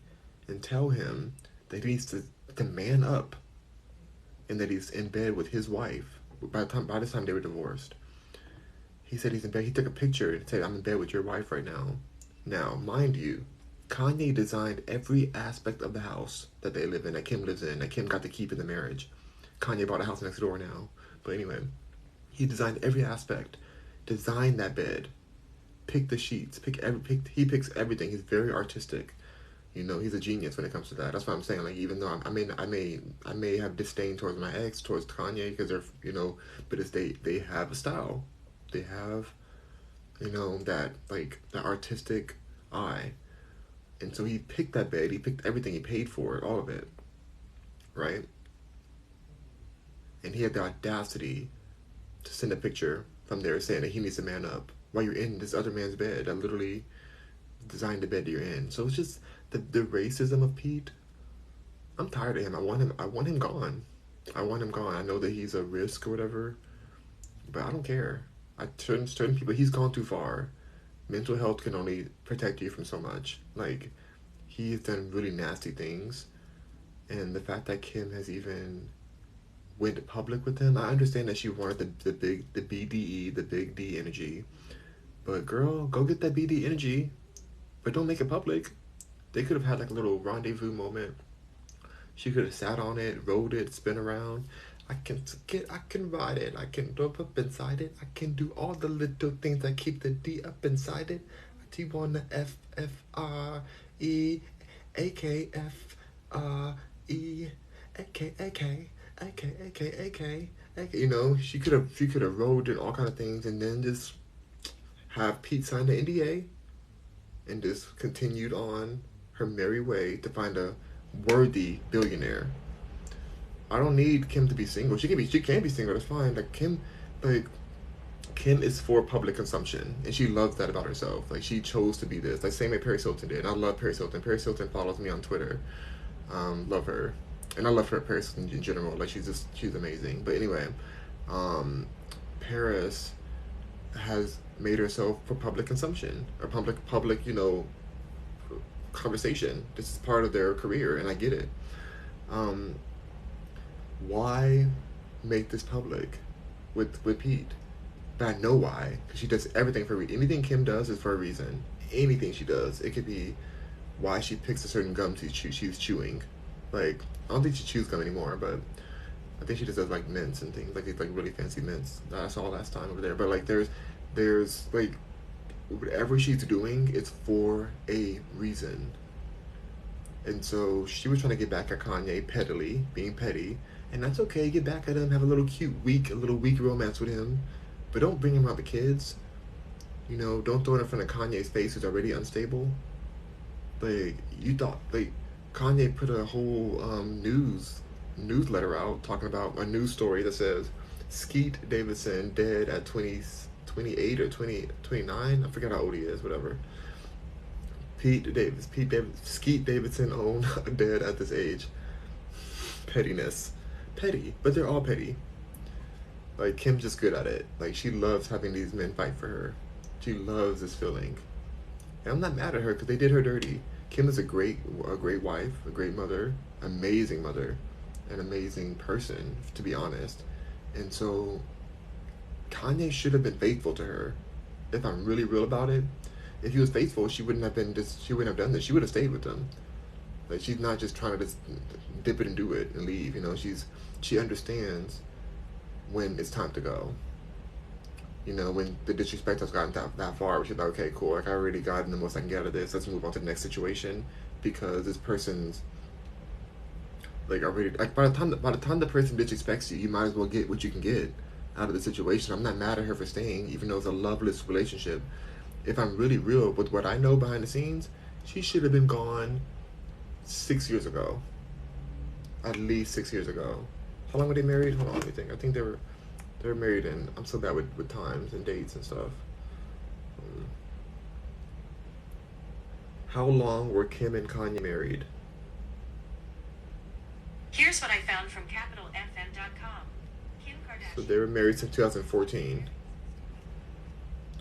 [SPEAKER 1] and tell him that he needs to man up, and that he's in bed with his wife. By this time they were divorced. He said he's in bed. He took a picture and said, "I'm in bed with your wife right now." Now, mind you, Kanye designed every aspect of the house that they live in, that Kim lives in, that Kim got to keep in the marriage. Kanye bought a house next door now. But anyway, he designed every aspect. Designed that bed. Picked the sheets. He picks everything. He's very artistic. You know, he's a genius when it comes to that. That's what I'm saying. Like, even though I may have disdain towards my ex, towards Kanye, because they're, you know, but they have a style. They have you know, that like the artistic eye. And so he picked that bed, he picked everything, he paid for it, all of it, right? And he had the audacity to send a picture from there saying that he needs to man up while you're in this other man's bed that literally designed the bed that you're in. So it's just the racism of Pete. I'm tired of him. I want him gone. I want him gone. I know that he's a risk or whatever, but I don't care. Certain people, he's gone too far. Mental health can only protect you from so much. Like, he's done really nasty things, and the fact that Kim has even went public with him, I understand that she wanted the BDE, the big D energy, but girl, go get that BD energy, but don't make it public. They could have had like a little rendezvous moment. She could have sat on it, rode it, spin around. I can ride it. I can rope up inside it. I can do all the little things that keep the D up inside it. T wanna FFRE AKFRE AK. You know, she could have rode in all kind of things and then just have Pete sign the NDA and just continued on her merry way to find a worthy billionaire. I don't need Kim to be single. She can be single. That's fine. Like Kim is for public consumption, and she loves that about herself. Like she chose to be this. Like same way Paris Hilton did. And I love Paris Hilton. Paris Hilton follows me on Twitter. Love her, and I love her Paris in general. Like she's amazing. But anyway, Paris has made herself for public consumption or public conversation. This is part of their career, and I get it. Um, why make this public with Pete? But I know why, because she does everything for a reason. Anything Kim does is for a reason. Anything she does, it could be why she picks a certain gum she's chewing. Like I don't think she chews gum anymore, but I think she just does like mints and things like these like really fancy mints that I saw last time over there. But like there's like whatever she's doing, it's for a reason. And so she was trying to get back at Kanye pettily, being petty, and that's okay. Get back at him, have a little cute, a little weak romance with him, but don't bring him around the kids. You know, don't throw it in front of Kanye's face, who's already unstable. Like you thought, like Kanye put a whole newsletter out talking about a news story that says Skeet Davidson dead at 28 or 29. I forget how old he is, whatever. Skeet Davidson owned dead at this age. Pettiness. Petty, but they're all petty. Like Kim's just good at it. Like she loves having these men fight for her. She loves this feeling. And I'm not mad at her because they did her dirty. Kim is a great wife, a great mother, an amazing person, to be honest. And so Kanye should have been faithful to her. If I'm really real about it, if he was faithful, she wouldn't have been this. She wouldn't have done this. She would have stayed with them. Like she's not just trying to just dip it and do it and leave. You know, she understands when it's time to go. You know, when the disrespect has gotten that far, she's like, okay, cool. Like I already gotten the most I can get out of this. Let's move on to the next situation because this person's like already like by the time the person disrespects you, you might as well get what you can get out of the situation. I'm not mad at her for staying, even though it's a loveless relationship. If I'm really real with what I know behind the scenes, she should have been gone 6 years ago. At least 6 years ago. How long were they married? Hold on, let me think. I think they were married, and I'm so bad with times and dates and stuff. How long were Kim and Kanye married?
[SPEAKER 2] Here's what I found from CapitalFM.com. Kim
[SPEAKER 1] So
[SPEAKER 2] Kardashian.
[SPEAKER 1] they were married since 2014.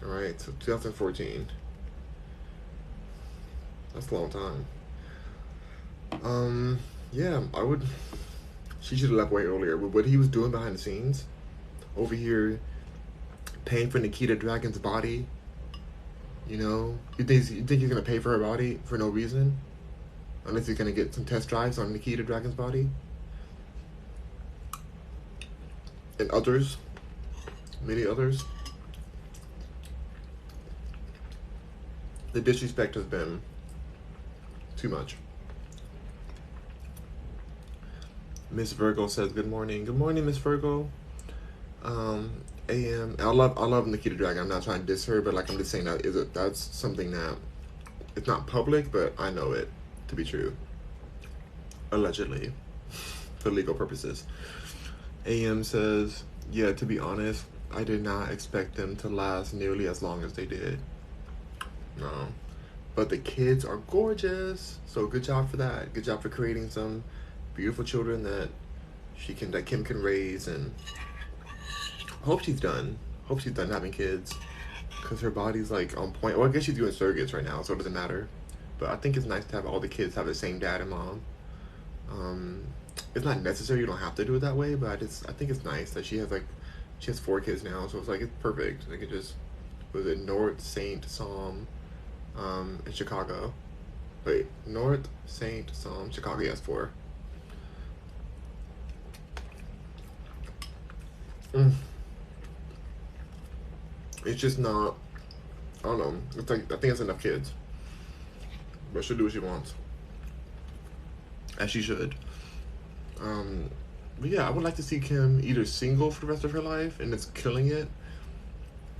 [SPEAKER 1] All right, so 2014. That's a long time. Yeah, I would. She should have left way earlier. But what he was doing behind the scenes, over here, paying for Nikita Dragon's body. You know, you think he's gonna pay for her body for no reason, unless he's gonna get some test drives on Nikita Dragon's body and others, many others. The disrespect has been too much. Miss Virgo says good morning. Good morning, Miss Virgo. AM. I love Nikita Dragon. I'm not trying to diss her, but like I'm just saying that's something that it's not public, but I know it to be true. Allegedly, for legal purposes. AM says, yeah, to be honest, I did not expect them to last nearly as long as they did. No. But the kids are gorgeous. So good job for that. Good job for creating some beautiful children that Kim can raise, and hope she's done. Hope she's done having kids. Because her body's like on point. Well, I guess she's doing surrogates right now, so it doesn't matter. But I think it's nice to have all the kids have the same dad and mom. Um, it's not necessary. You don't have to do it that way, but I think it's nice that she has 4 kids now, so it's like it's perfect. Like it just was it North Saint Psalm, in Chicago. Wait, North Saint Psalm, Chicago. Yes, 4. Mm. It's just not. I don't know. It's like I think it's enough kids, but she'll do what she wants, as she should. Um, but yeah, I would like to see Kim either single for the rest of her life and it's killing it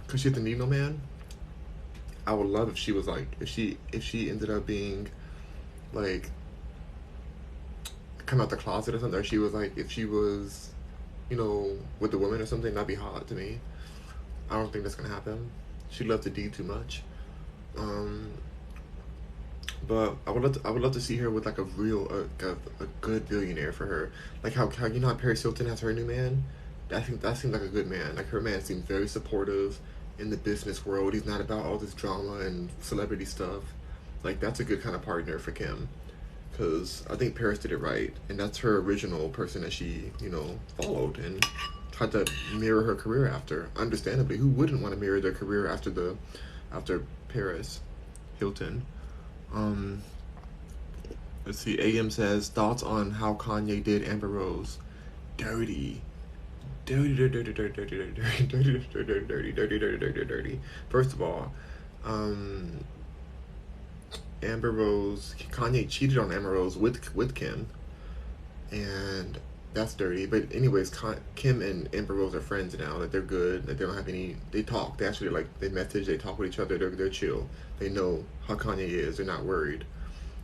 [SPEAKER 1] because she doesn't need no man. I would love if she was like if she ended up being like come out the closet or something, or she was like if she was, with the woman or something, that'd be hot to me. I don't think that's gonna happen. She loves the D too much. Um, but I would love to see her with like a real a good billionaire for her. Like how how Paris Hilton has her new man. I think that seems like a good man. Like her man seems very supportive in the business world. He's not about all this drama and celebrity stuff. Like that's a good kind of partner for Kim. Because I think Paris did it right, and that's her original person that she followed and tried to mirror her career after. Understandably, who wouldn't want to mirror their career after Paris Hilton? Um, let's see. AM says thoughts on how Kanye did Amber Rose. Dirty, dirty, dirty, dirty, dirty, dirty, dirty, dirty, dirty, dirty, dirty, dirty, dirty, dirty. First of all, um, Amber Rose, Kanye cheated on Amber Rose with Kim, and that's dirty. But anyways, Kim and Amber Rose are friends now. That they're good. That they don't have any. They talk. They actually they message. They talk with each other. They're chill. They know how Kanye is. They're not worried.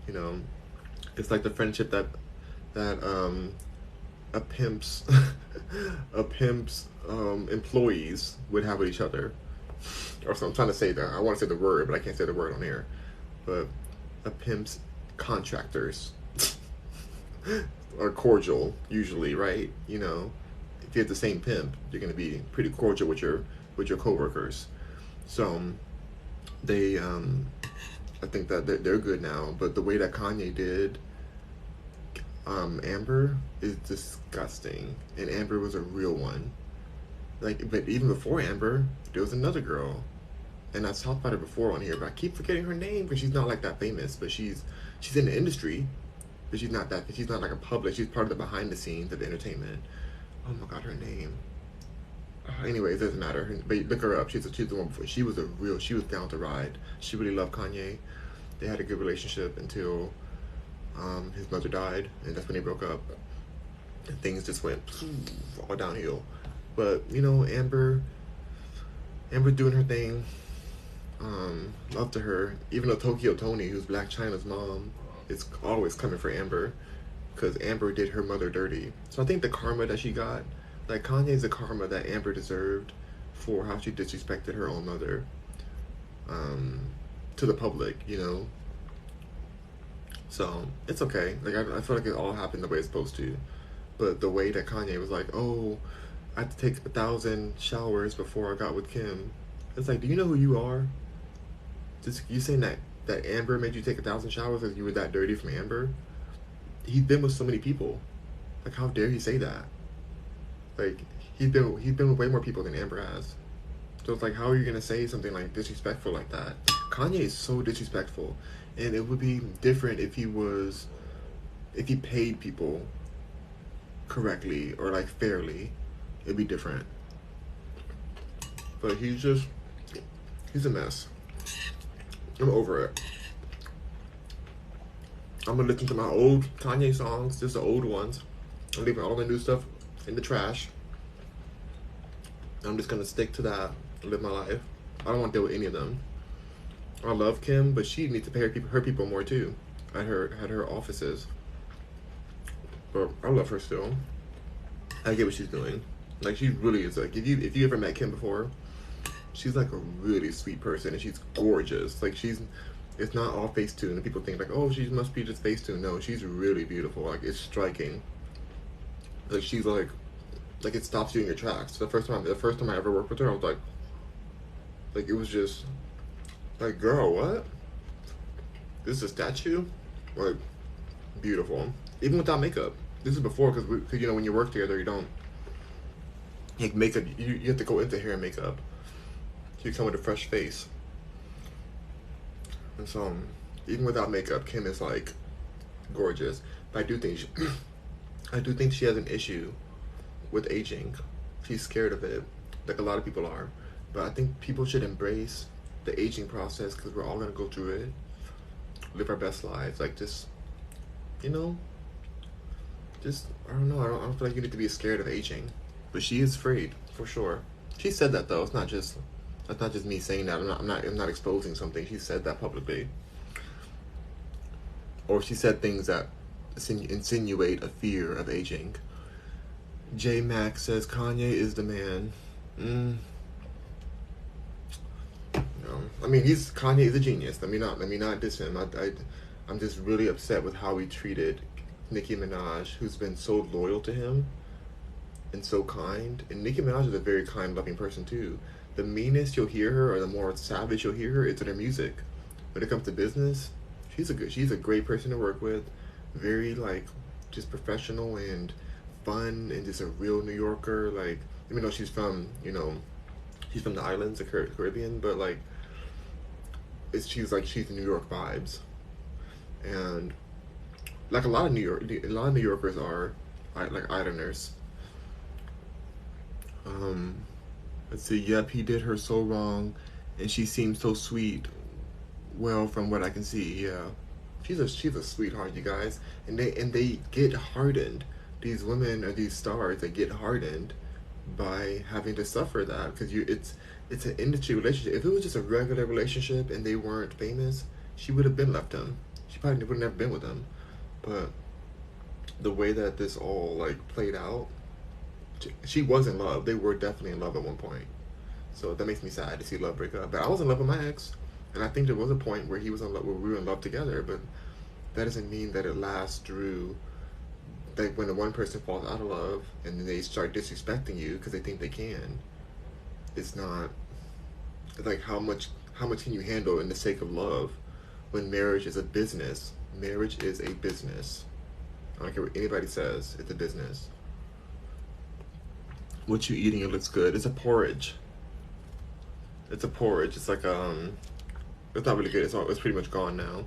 [SPEAKER 1] You know, it's like the friendship that a pimp's a pimp's employees would have with each other. Or so I'm trying to say that. I want to say the word, but I can't say the word on here. But a pimp's contractors are cordial usually, right? If you have the same pimp, you're gonna be pretty cordial with your coworkers. So they I think that they're good now. But the way that Kanye did Amber is disgusting, and Amber was a real one. Like, but even before Amber, there was another girl, and I've talked about her before on here, but I keep forgetting her name because she's not like that famous. But she's in the industry, but she's not like a public. She's part of the behind the scenes of the entertainment. Oh my god, her name. Anyways, it doesn't matter. But look her up. She's the one before. She was down to ride. She really loved Kanye. They had a good relationship until his mother died, and that's when they broke up. And things just went all downhill. But Amber doing her thing. Love to her. Even though Tokyo Tony, who's Black China's mom, is always coming for Amber, because Amber did her mother dirty. So I think the karma that she got, like Kanye's the karma that Amber deserved for how she disrespected her own mother, to the public. So it's okay. Like I feel like it all happened the way it's supposed to, but the way that Kanye was like, "Oh, I had to take 1,000 showers before I got with Kim." It's like, do you know who you are? Just you saying that Amber made you take 1,000 showers because you were that dirty from Amber? He's been with so many people. Like, how dare he say that? Like, he's been with way more people than Amber has. So it's like, how are you gonna say something like disrespectful like that? Kanye is so disrespectful, and it would be different if he paid people correctly or like fairly. It'd be different. But he's a mess. I'm over it. I'm gonna listen to my old Kanye songs, just the old ones. I'm leaving all the new stuff in the trash. I'm just gonna stick to that, live my life. I don't want to deal with any of them. I love Kim, but she needs to pay her people more too, at her offices. But I love her still. I get what she's doing. Like she really is like if you ever met Kim before, she's like a really sweet person and she's gorgeous. Like she's it's not all Facetune and people think like, oh, she must be just Facetune. No, she's really beautiful. Like it's striking. Like she's like it stops you in your tracks. The first time I ever worked with her, I was like it was just like, girl, what? This is a statue? Like beautiful. Even without makeup. This is before because you know when you work together you don't like makeup. You have to go into hair and makeup. You come with a fresh face. And so, even without makeup, Kim is like gorgeous. But I do think she has an issue with aging. She's scared of it, like a lot of people are. But I think people should embrace the aging process because we're all gonna go through it, live our best lives. Like just, you know, just I don't know. I don't feel like you need to be scared of aging. But she is afraid for sure. She said that though. It's not just that's not just me saying that. I'm not exposing something. She said that publicly. Or she said things that insinuate a fear of aging. J Max says Kanye is the man. No, I mean Kanye is a genius. Let me not diss him. I'm just really upset with how he treated Nicki Minaj, who's been so loyal to him and so kind. And Nicki Minaj is a very kind, loving person too. The meanest you'll hear her, or the more savage you'll hear her, it's in her music. When it comes to business, she's a great person to work with. Very like, just professional and fun, and just a real New Yorker. Like, even though she's from she's from the islands, the Caribbean, but like, she's New York vibes, and like a lot of New Yorkers are, like islanders. Let's see. Yep, he did her so wrong, and she seems so sweet. Well, from what I can see, yeah, she's a sweetheart, you guys. And they get hardened. These women or these stars, they get hardened by having to suffer that because it's an industry relationship. If it was just a regular relationship and they weren't famous, she would have been left him. She probably would have never been with him. But the way that this all like played out, she was in love. They were definitely in love at one point. So that makes me sad to see love break up. But I was in love with my ex, and I think there was a point where he was in love, where we were in love together. But that doesn't mean that it lasts through. Like when the one person falls out of love and then they start disrespecting you because they think they can. It's not. It's like how much can you handle in the sake of love, when marriage is a business. Marriage is a business. I don't care what anybody says. It's a business. What you eating? It looks good. It's a porridge. It's a porridge. It's like it's not really good. It's pretty much gone now.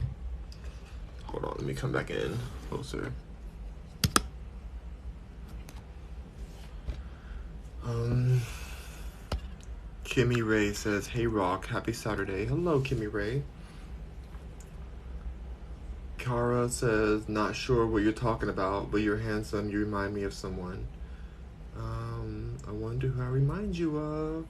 [SPEAKER 1] Hold on, let me come back in closer. Kimmy Ray says, "Hey Rock, happy Saturday." Hello, Kimmy Ray. Kara says, "Not sure what you're talking about, but you're handsome. You remind me of someone." I wonder who I remind you of.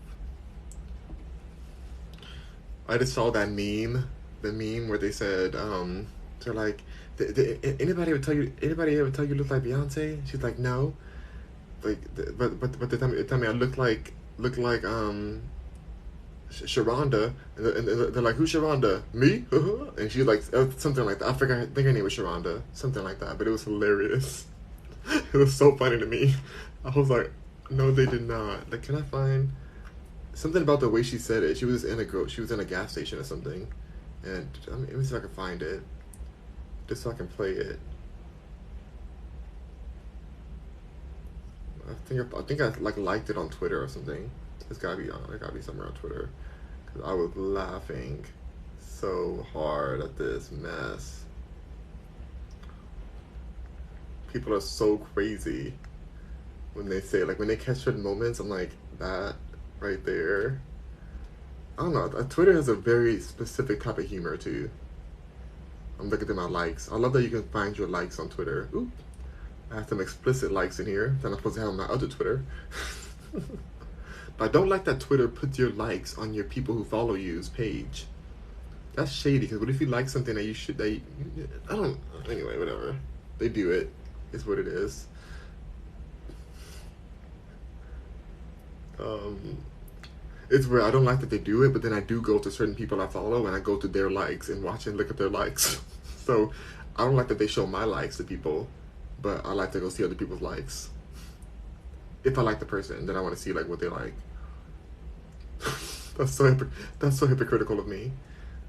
[SPEAKER 1] I just saw that meme, the meme where they said, they're like, anybody ever tell you look like Beyonce? She's like, no. Like, but they tell me I look like Sharonda, and they're like, who's Sharonda? Me? And she's like, something like that. I think her name was Sharonda, something like that. But it was hilarious. It was so funny to me. I was like, no, they did not. Like, can I find something about the way she said it? She was in a gas station or something, and let me see if I can find it, just so I can play it. I think I like liked it on Twitter or something. It gotta be somewhere on Twitter, because I was laughing so hard at this mess. People are so crazy when they say, like, when they catch certain moments. I'm like, that right there. I don't know. Twitter has a very specific type of humor too. I'm looking at my likes. I love that you can find your likes on Twitter. Ooh, I have some explicit likes in here that I'm supposed to have on my other Twitter. But I don't like that Twitter puts your likes on your people who follow you's page. That's shady. Because what if you like something that you should? I don't. Anyway, whatever. They do it. It's what it is. Um, it's where I don't like that they do it, but then I do go to certain people I follow and I go to their likes and watch and look at their likes. So I don't like that they show my likes to people, but I like to go see other people's likes. If I like the person, then I want to see like what they like. That's so hypocritical of me.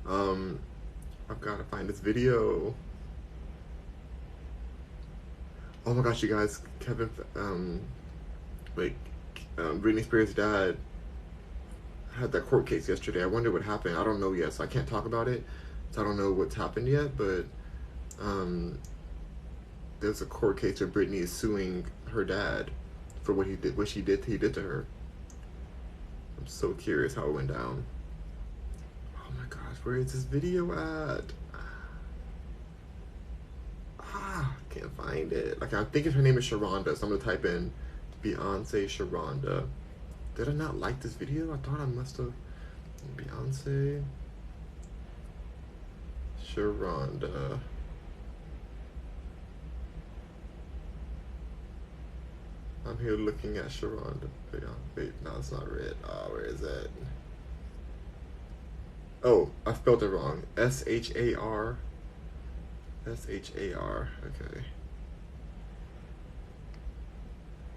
[SPEAKER 1] I've got to find this video. Oh my gosh, you guys, Britney Spears' dad had that court case yesterday. I wonder what happened. I don't know yet, so I can't talk about it. So I don't know what's happened yet, but there's a court case where Britney is suing her dad for what he did to her. I'm so curious how it went down. Oh my gosh, where is this video at? Can't find it. Like, I think her name is Sharonda, so I'm gonna type in Beyonce Sharonda. Did I not like this video? I thought I must have. Beyonce Sharonda. I'm here looking at Sharonda. Wait, no, it's not red. Where is it? Oh, I spelled it wrong. Shar. Shar. Okay.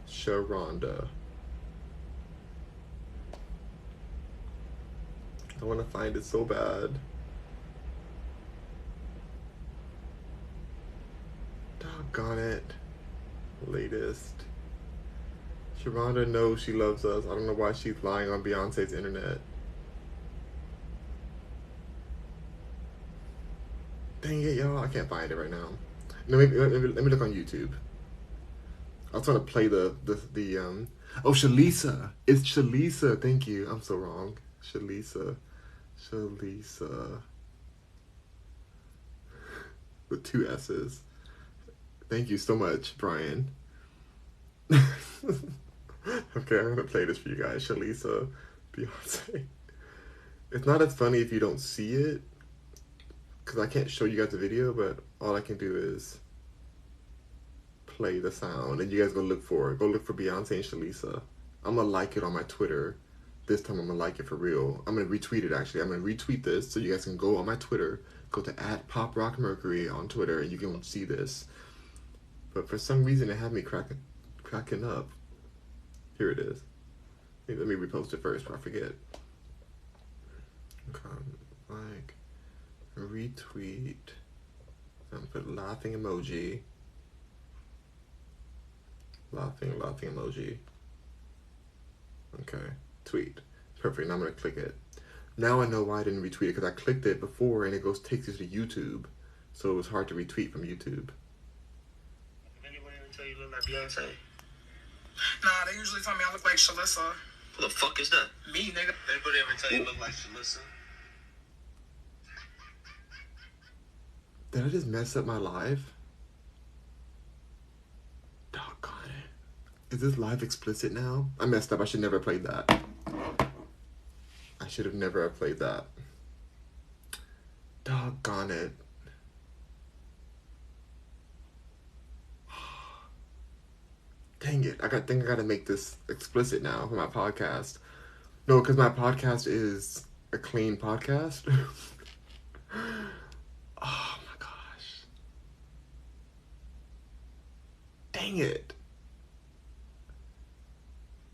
[SPEAKER 1] Sharonda. I want to find it so bad. Doggone it. Latest. Sharonda knows she loves us. I don't know why she's lying on Beyonce's internet. Dang it, y'all. I can't find it right now. No, let me look on YouTube. I was trying to play the oh, Shalisa. It's Shalisa. Thank you. I'm so wrong. Shalisa. With 2 S's. Thank you so much, Brian. Okay, I'm gonna play this for you guys. Shalisa, Beyonce. It's not as funny if you don't see it, because I can't show you guys the video, but all I can do is play the sound, and you guys go look for Beyonce and Shalisa. I'm gonna like it on my Twitter. This time I'm gonna like it for real. I'm gonna retweet it actually. I'm gonna retweet this so you guys can go on my Twitter, go to @PopRockMercury on Twitter, and you can see this. But for some reason it had me cracking up. Here it is. Let me repost it first before I forget. Like, retweet. I'm gonna put laughing emoji. Laughing emoji. Okay, tweet. Perfect. Now I'm gonna click it. Now I know why I didn't retweet it, because I clicked it before and it takes you to YouTube, so it was hard to retweet from YouTube.
[SPEAKER 3] Anybody ever tell you look like Beyonce?
[SPEAKER 4] Nah, they usually tell me I look like Shalissa.
[SPEAKER 3] Who the fuck is that?
[SPEAKER 4] Me, nigga.
[SPEAKER 3] Anybody ever tell you look like Shalissa?
[SPEAKER 1] Did I just mess up my live? Doggone it. Is this live explicit now? I messed up. I should never have played that. I should have never have played that. Doggone it. Dang it. I think I gotta make this explicit now for my podcast. No, because my podcast is a clean podcast. Oh my gosh. Dang it.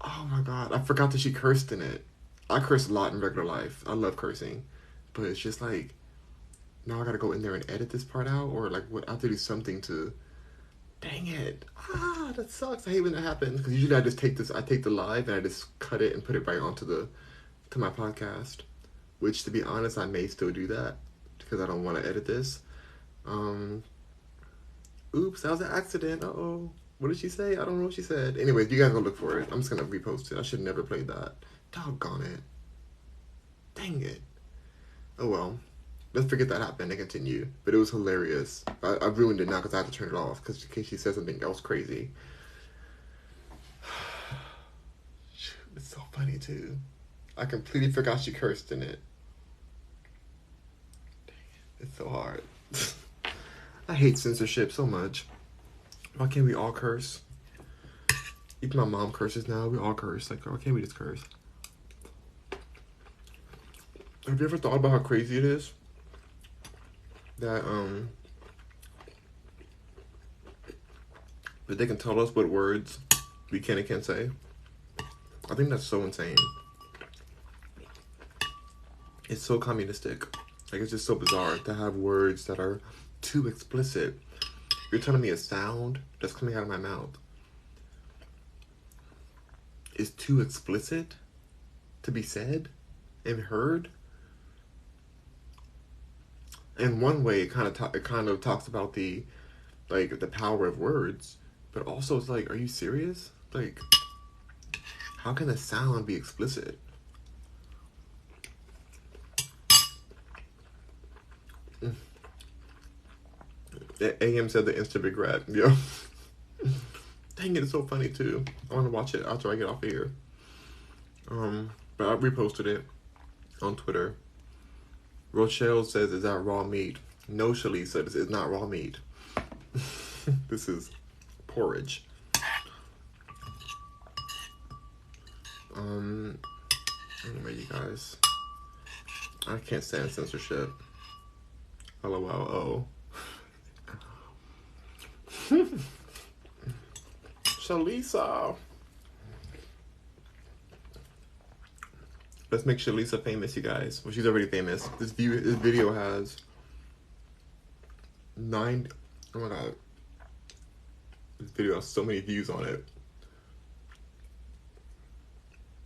[SPEAKER 1] Oh my god. I forgot that she cursed in it. I curse a lot in regular life. I love cursing. But it's just like, now I gotta go in there and edit this part out, or like what, I have to do something to. Dang it. That sucks. I hate when that happens, because usually I take the live and I just cut it and put it right onto to my podcast, which, to be honest, I may still do that because I don't want to edit this. Oops, that was an accident. Uh-oh. What did she say? I don't know what she said. Anyways, you guys go look for it. I'm just gonna repost it. I should never play that. Doggone it. Dang it. Oh well. Let's forget that happened and continue. But it was hilarious. I ruined it now because I had to turn it off, because in case she said something else crazy. Shoot, it's so funny too. I completely forgot she cursed in it. Dang it. It's so hard. I hate censorship so much. Why can't we all curse? Even my mom curses now. We all curse. Like, why can't we just curse? Have you ever thought about how crazy it is that that they can tell us what words we can and can't say? I think that's so insane. It's so communistic. Like, it's just so bizarre to have words that are too explicit. You're telling me a sound that's coming out of my mouth is too explicit to be said and heard? In one way, it kind of talks about the power of words, but also it's like, are you serious? Like, how can a sound be explicit? AM said the instant regret. Yeah. Dang it, it's so funny too. I want to watch it after I get off of here. But I reposted it on Twitter. Rochelle says, "Is that raw meat?" No, Shalisa, this is not raw meat. This is porridge. Anyway, you guys, I can't stand censorship. LOL. Shalisa. Let's make Shalisa famous, you guys. Well, she's already famous. This video has 9. Oh my god. This video has so many views on it.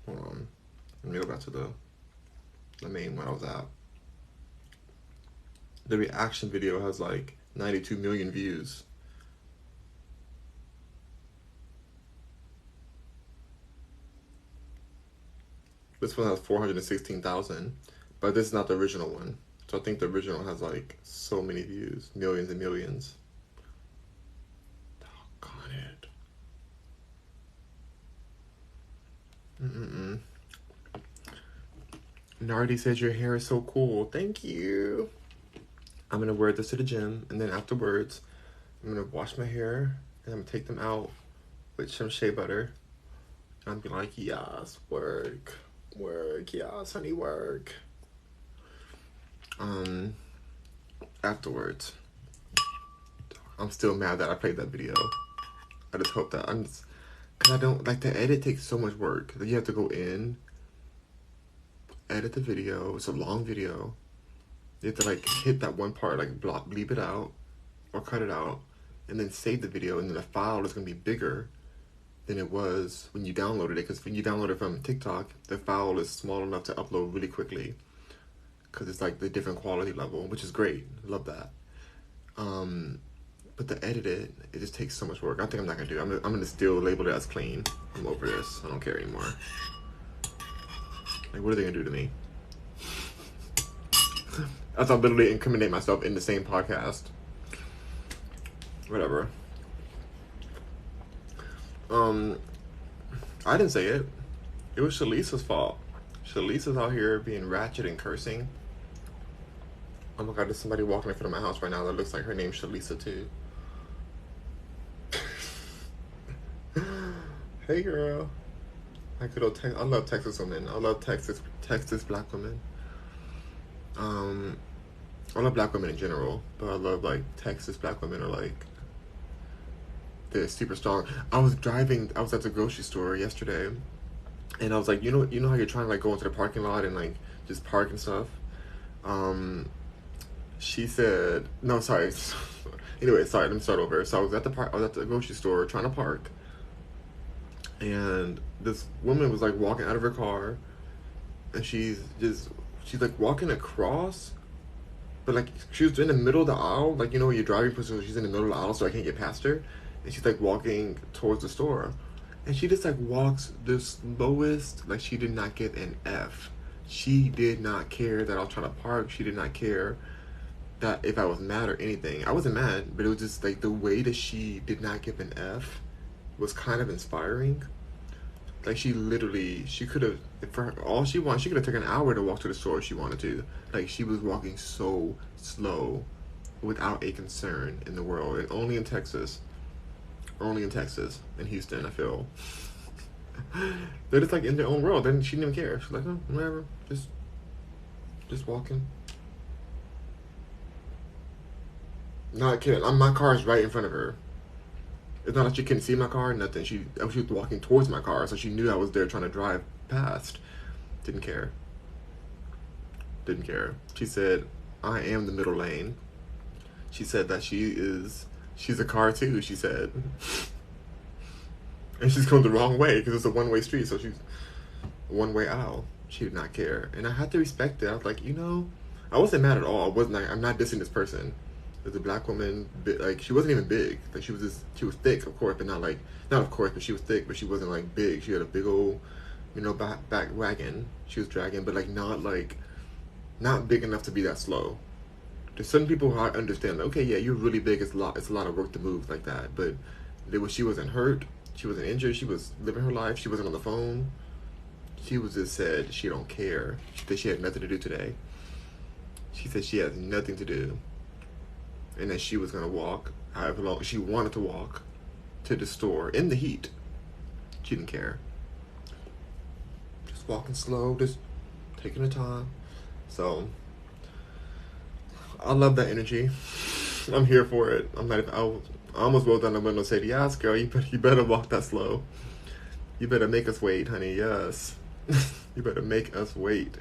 [SPEAKER 1] Hold on. Let me go back to the main one I was at. The reaction video has like 92 million views. This one has 416,000, but this is not the original one. So I think the original has like so many views, millions and millions. Doggone it. Nardi says your hair is so cool. Thank you. I'm gonna wear this to the gym, and then afterwards, I'm gonna wash my hair, and I'm gonna take them out with some shea butter. And I'm be like, yes, work. Work, yes, honey, work. Afterwards, I'm still mad that I played that video. I just hope that cause I don't like the edit takes so much work. You have to go in, edit the video. It's a long video. You have to like hit that one part, like bleep it out or cut it out, and then save the video, and then the file is gonna be bigger than it was when you downloaded it, because when you download it from TikTok, the file is small enough to upload really quickly because it's like the different quality level, which is great. I love that. But to edit it just takes so much work. I think I'm not gonna do it. I'm gonna still label it as clean. I'm over this. I don't care anymore. Like, what are they gonna do to me? As I literally incriminate myself in the same podcast. Whatever. I didn't say it. It was Shalisa's fault. Shalisa's out here being ratchet and cursing. Oh my god, there's somebody walking in front of my house right now that looks like her name's Shalisa too. Hey girl. I love Texas women. I love Texas black women. I love black women in general, but I love like Texas black women are like, they're super strong. I was at the grocery store yesterday, and I was like, you know how you're trying to like go into the parking lot and like just park and stuff. She said, no, sorry. Anyway, sorry. Let me start over. So I was at the grocery store trying to park, and this woman was like walking out of her car, and she's like walking across, but like she was in the middle of the aisle, like you're driving, so she's in the middle of the aisle, so I can't get past her. And she's like walking towards the store, and she just like walks the slowest. Like, she did not get an F. She did not care that I was trying to park. She did not care that if I was mad or anything. I wasn't mad, but it was just like the way that she did not give an F was kind of inspiring. Like she literally, she could have, for her, all she wanted, she could have taken an hour to walk to the store if she wanted to. Like she was walking so slow, without a concern in the world, and only in Texas, in Houston. I feel they're just like in their own world. Then she didn't even care. She's like, oh, whatever, just walking. Not kidding. My car is right in front of her. It's not like she couldn't see my car, nothing. She was walking towards my car, so she knew I was there trying to drive past. Didn't care. Didn't care. She said, I am the middle lane. She said that she's a car too, she said. And she's going the wrong way because it's a one-way street, so she's a one-way aisle. She did not care. And I had to respect it. I was like, I wasn't mad at all. I'm not dissing this person. There's a black woman, like she wasn't even big. Like she was thick, of course, but not of course, but she was thick, but she wasn't like big. She had a big old, back wagon she was dragging, but not big enough to be that slow. There's some people who I understand, like, okay, yeah, you're really big. It's a lot of work to move like that. But she wasn't hurt. She wasn't injured. She was living her life. She wasn't on the phone. She was just said she don't care. That she had nothing to do today. She said she has nothing to do. And that she was going to walk however long she wanted to walk to the store in the heat. She didn't care. Just walking slow, just taking her time. So, I love that energy. I'm here for it. I almost rolled down the window and said, yes, girl, you better walk that slow. You better make us wait, honey, yes. You better make us wait.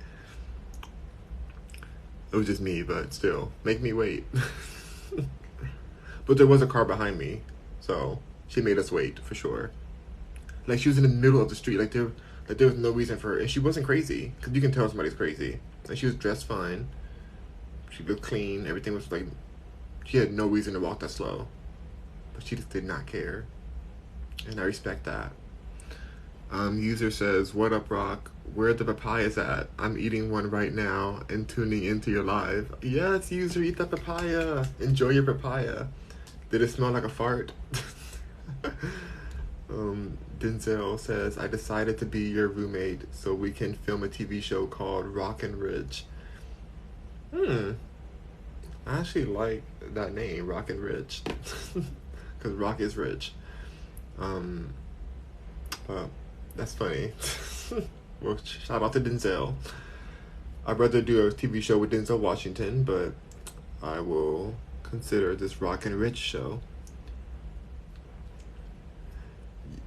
[SPEAKER 1] It was just me, but still, make me wait. But there was a car behind me, so she made us wait for sure. Like she was in the middle of the street, like there was no reason for her, and she wasn't crazy, because you can tell somebody's crazy. Like she was dressed fine, she looked clean, everything was like, she had no reason to walk that slow, but she just did not care, and I respect that. User says, what up, Rock? Where the papayas at? I'm eating one right now and tuning into your live. Yes, user, eat that papaya. Enjoy your papaya. Did it smell like a fart? Denzel says, I decided to be your roommate so we can film a TV show called Rock and Ridge. I actually like that name, Rock and Ridge. Because rock is rich. That's funny. Well, shout out to Denzel. I'd rather do a TV show with Denzel Washington, but I will consider this Rock and Rich show.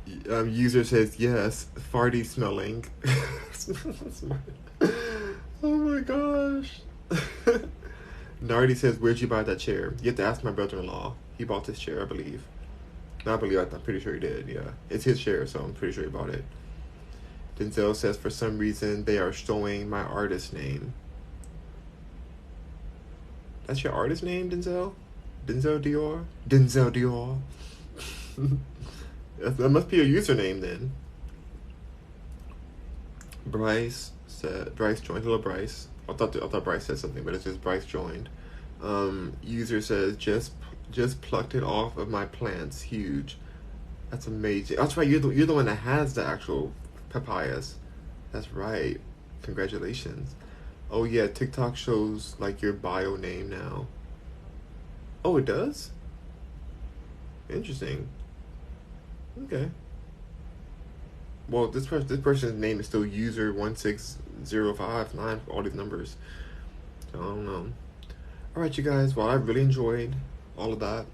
[SPEAKER 1] User says, yes, farty smelling. Oh my gosh. Nardi says, where'd you buy that chair? You have to ask my brother-in-law. He bought this chair, I believe. I'm pretty sure he did, yeah. It's his chair, so I'm pretty sure he bought it. Denzel says, for some reason, they are showing my artist name. That's your artist name, Denzel? Denzel Dior? Denzel Dior. That must be a username, then. Bryce joined. Hello, Bryce. I thought Bryce said something, but it's just Bryce joined. User says, just plucked it off of my plants. Huge. That's amazing. That's right. You're the one that has the actual papayas. That's right. Congratulations. Oh yeah, TikTok shows like your bio name now. Oh, it does? Interesting. Okay. Well, this person's name is still user 16059, all these numbers. So I don't know. Alright, you guys. Well, I really enjoyed all of that.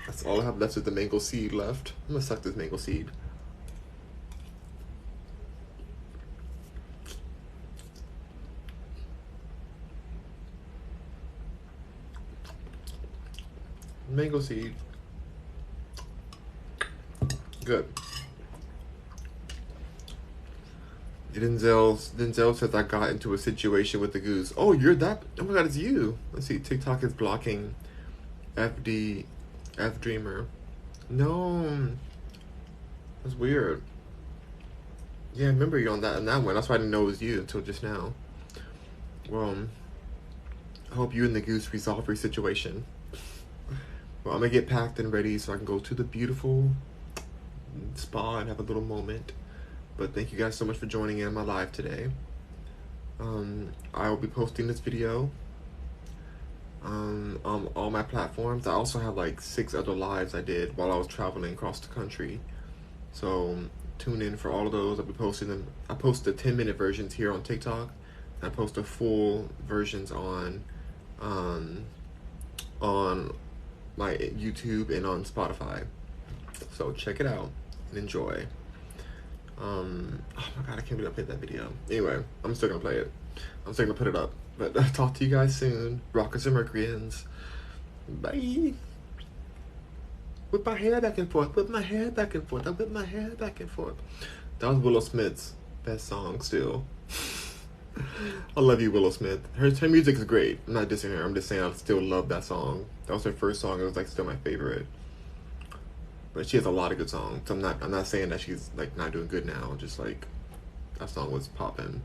[SPEAKER 1] That's all I have left is the mango seed left. I'm gonna suck this mango seed. Mango seed. Good. Denzel says I got into a situation with the goose. Oh, you're that? Oh my god, it's you. Let's see. TikTok is blocking F Dreamer. No, that's weird. Yeah, I remember you on that one. That's why I didn't know it was you until just now. Well, I hope you and the goose resolve your situation. Well, I'm gonna get packed and ready so I can go to the beautiful spa and have a little moment But thank you guys so much for joining in my live today. I will be posting this video on all my platforms. I also have like 6 other lives I did while I was traveling across the country. So tune in for all of those. I'll be posting them. I post the 10-minute versions here on TikTok. I post the full versions on my YouTube and on Spotify. So check it out and enjoy. Oh my god, I can't believe I played that video. Anyway, I'm still gonna play it. I'm still gonna put it up. But I'll talk to you guys soon. Rockers and Mercuryans. Bye. Whip my hair back and forth. Whip my hair back and forth. I whip my hair back and forth. That was Willow Smith's best song still. I love you, Willow Smith. Her music is great. I'm not dissing her. I'm just saying I still love that song. That was her first song. It was like still my favorite. But she has a lot of good songs. I'm not saying that she's like not doing good now. Just like that song was popping.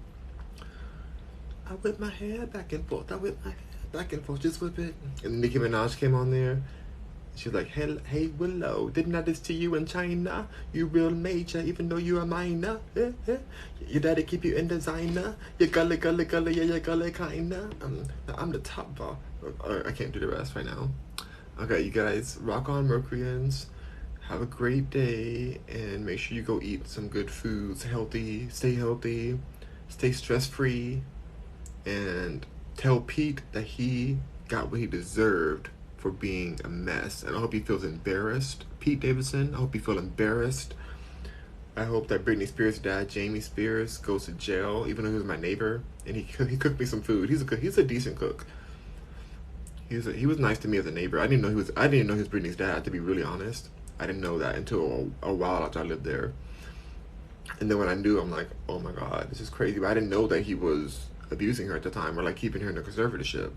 [SPEAKER 1] I whip my hair back and forth. I whip my hair back and forth. Just whip it. And Nicki Minaj came on there. She was like, hey Willow, didn't I this to you in China? You real major, even though you a minor. Your daddy keep you in designer. You gully, yeah, you gully kinda. I'm the top bar. I can't do the rest right now. Okay, you guys, rock on, Mercuryans. Have a great day, and make sure you go eat some good foods, healthy, stay stress-free, and tell Pete that he got what he deserved for being a mess. And I hope he feels embarrassed. Pete Davidson, I hope you feel embarrassed. I hope that Britney Spears' dad, Jamie Spears, goes to jail, even though he was my neighbor, and he cooked me some food. He's a decent cook. He was nice to me as a neighbor. I didn't know he was Britney's dad, to be really honest. I didn't know that until a while after I lived there. And then when I knew, I'm like, oh my god, this is crazy. But I didn't know that he was abusing her at the time, or like keeping her in a conservatorship.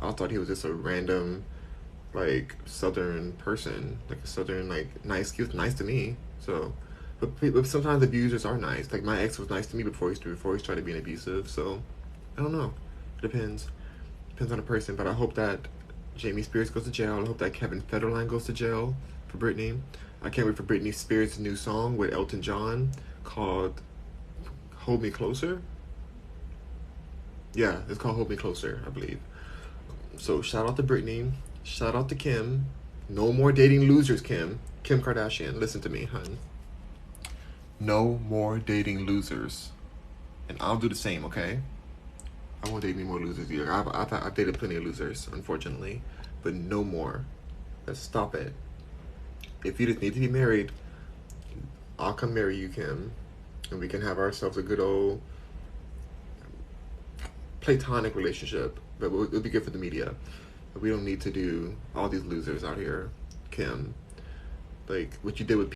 [SPEAKER 1] I thought he was just a random, like, southern person, like a southern, like, nice. He was nice to me. So, but sometimes abusers are nice. Like my ex was nice to me before he started being abusive. So I don't know. It depends on the person. But I hope that Jamie Spears goes to jail. I hope that Kevin Federline goes to jail for Britney. I can't wait for Britney Spears' new song with Elton John called Hold Me Closer. Yeah, it's called Hold Me Closer, I believe. So shout out to Britney. Shout out to Kim. No more dating losers, Kim. Kim Kardashian, listen to me, hun. No more dating losers. And I'll do the same, okay? I won't date any more losers either. I've dated plenty of losers, unfortunately. But no more. Let's stop it. If you just need to be married, I'll come marry you, Kim. And we can have ourselves a good old platonic relationship. But it'll be good for the media. But we don't need to do all these losers out here, Kim. Like, what you did with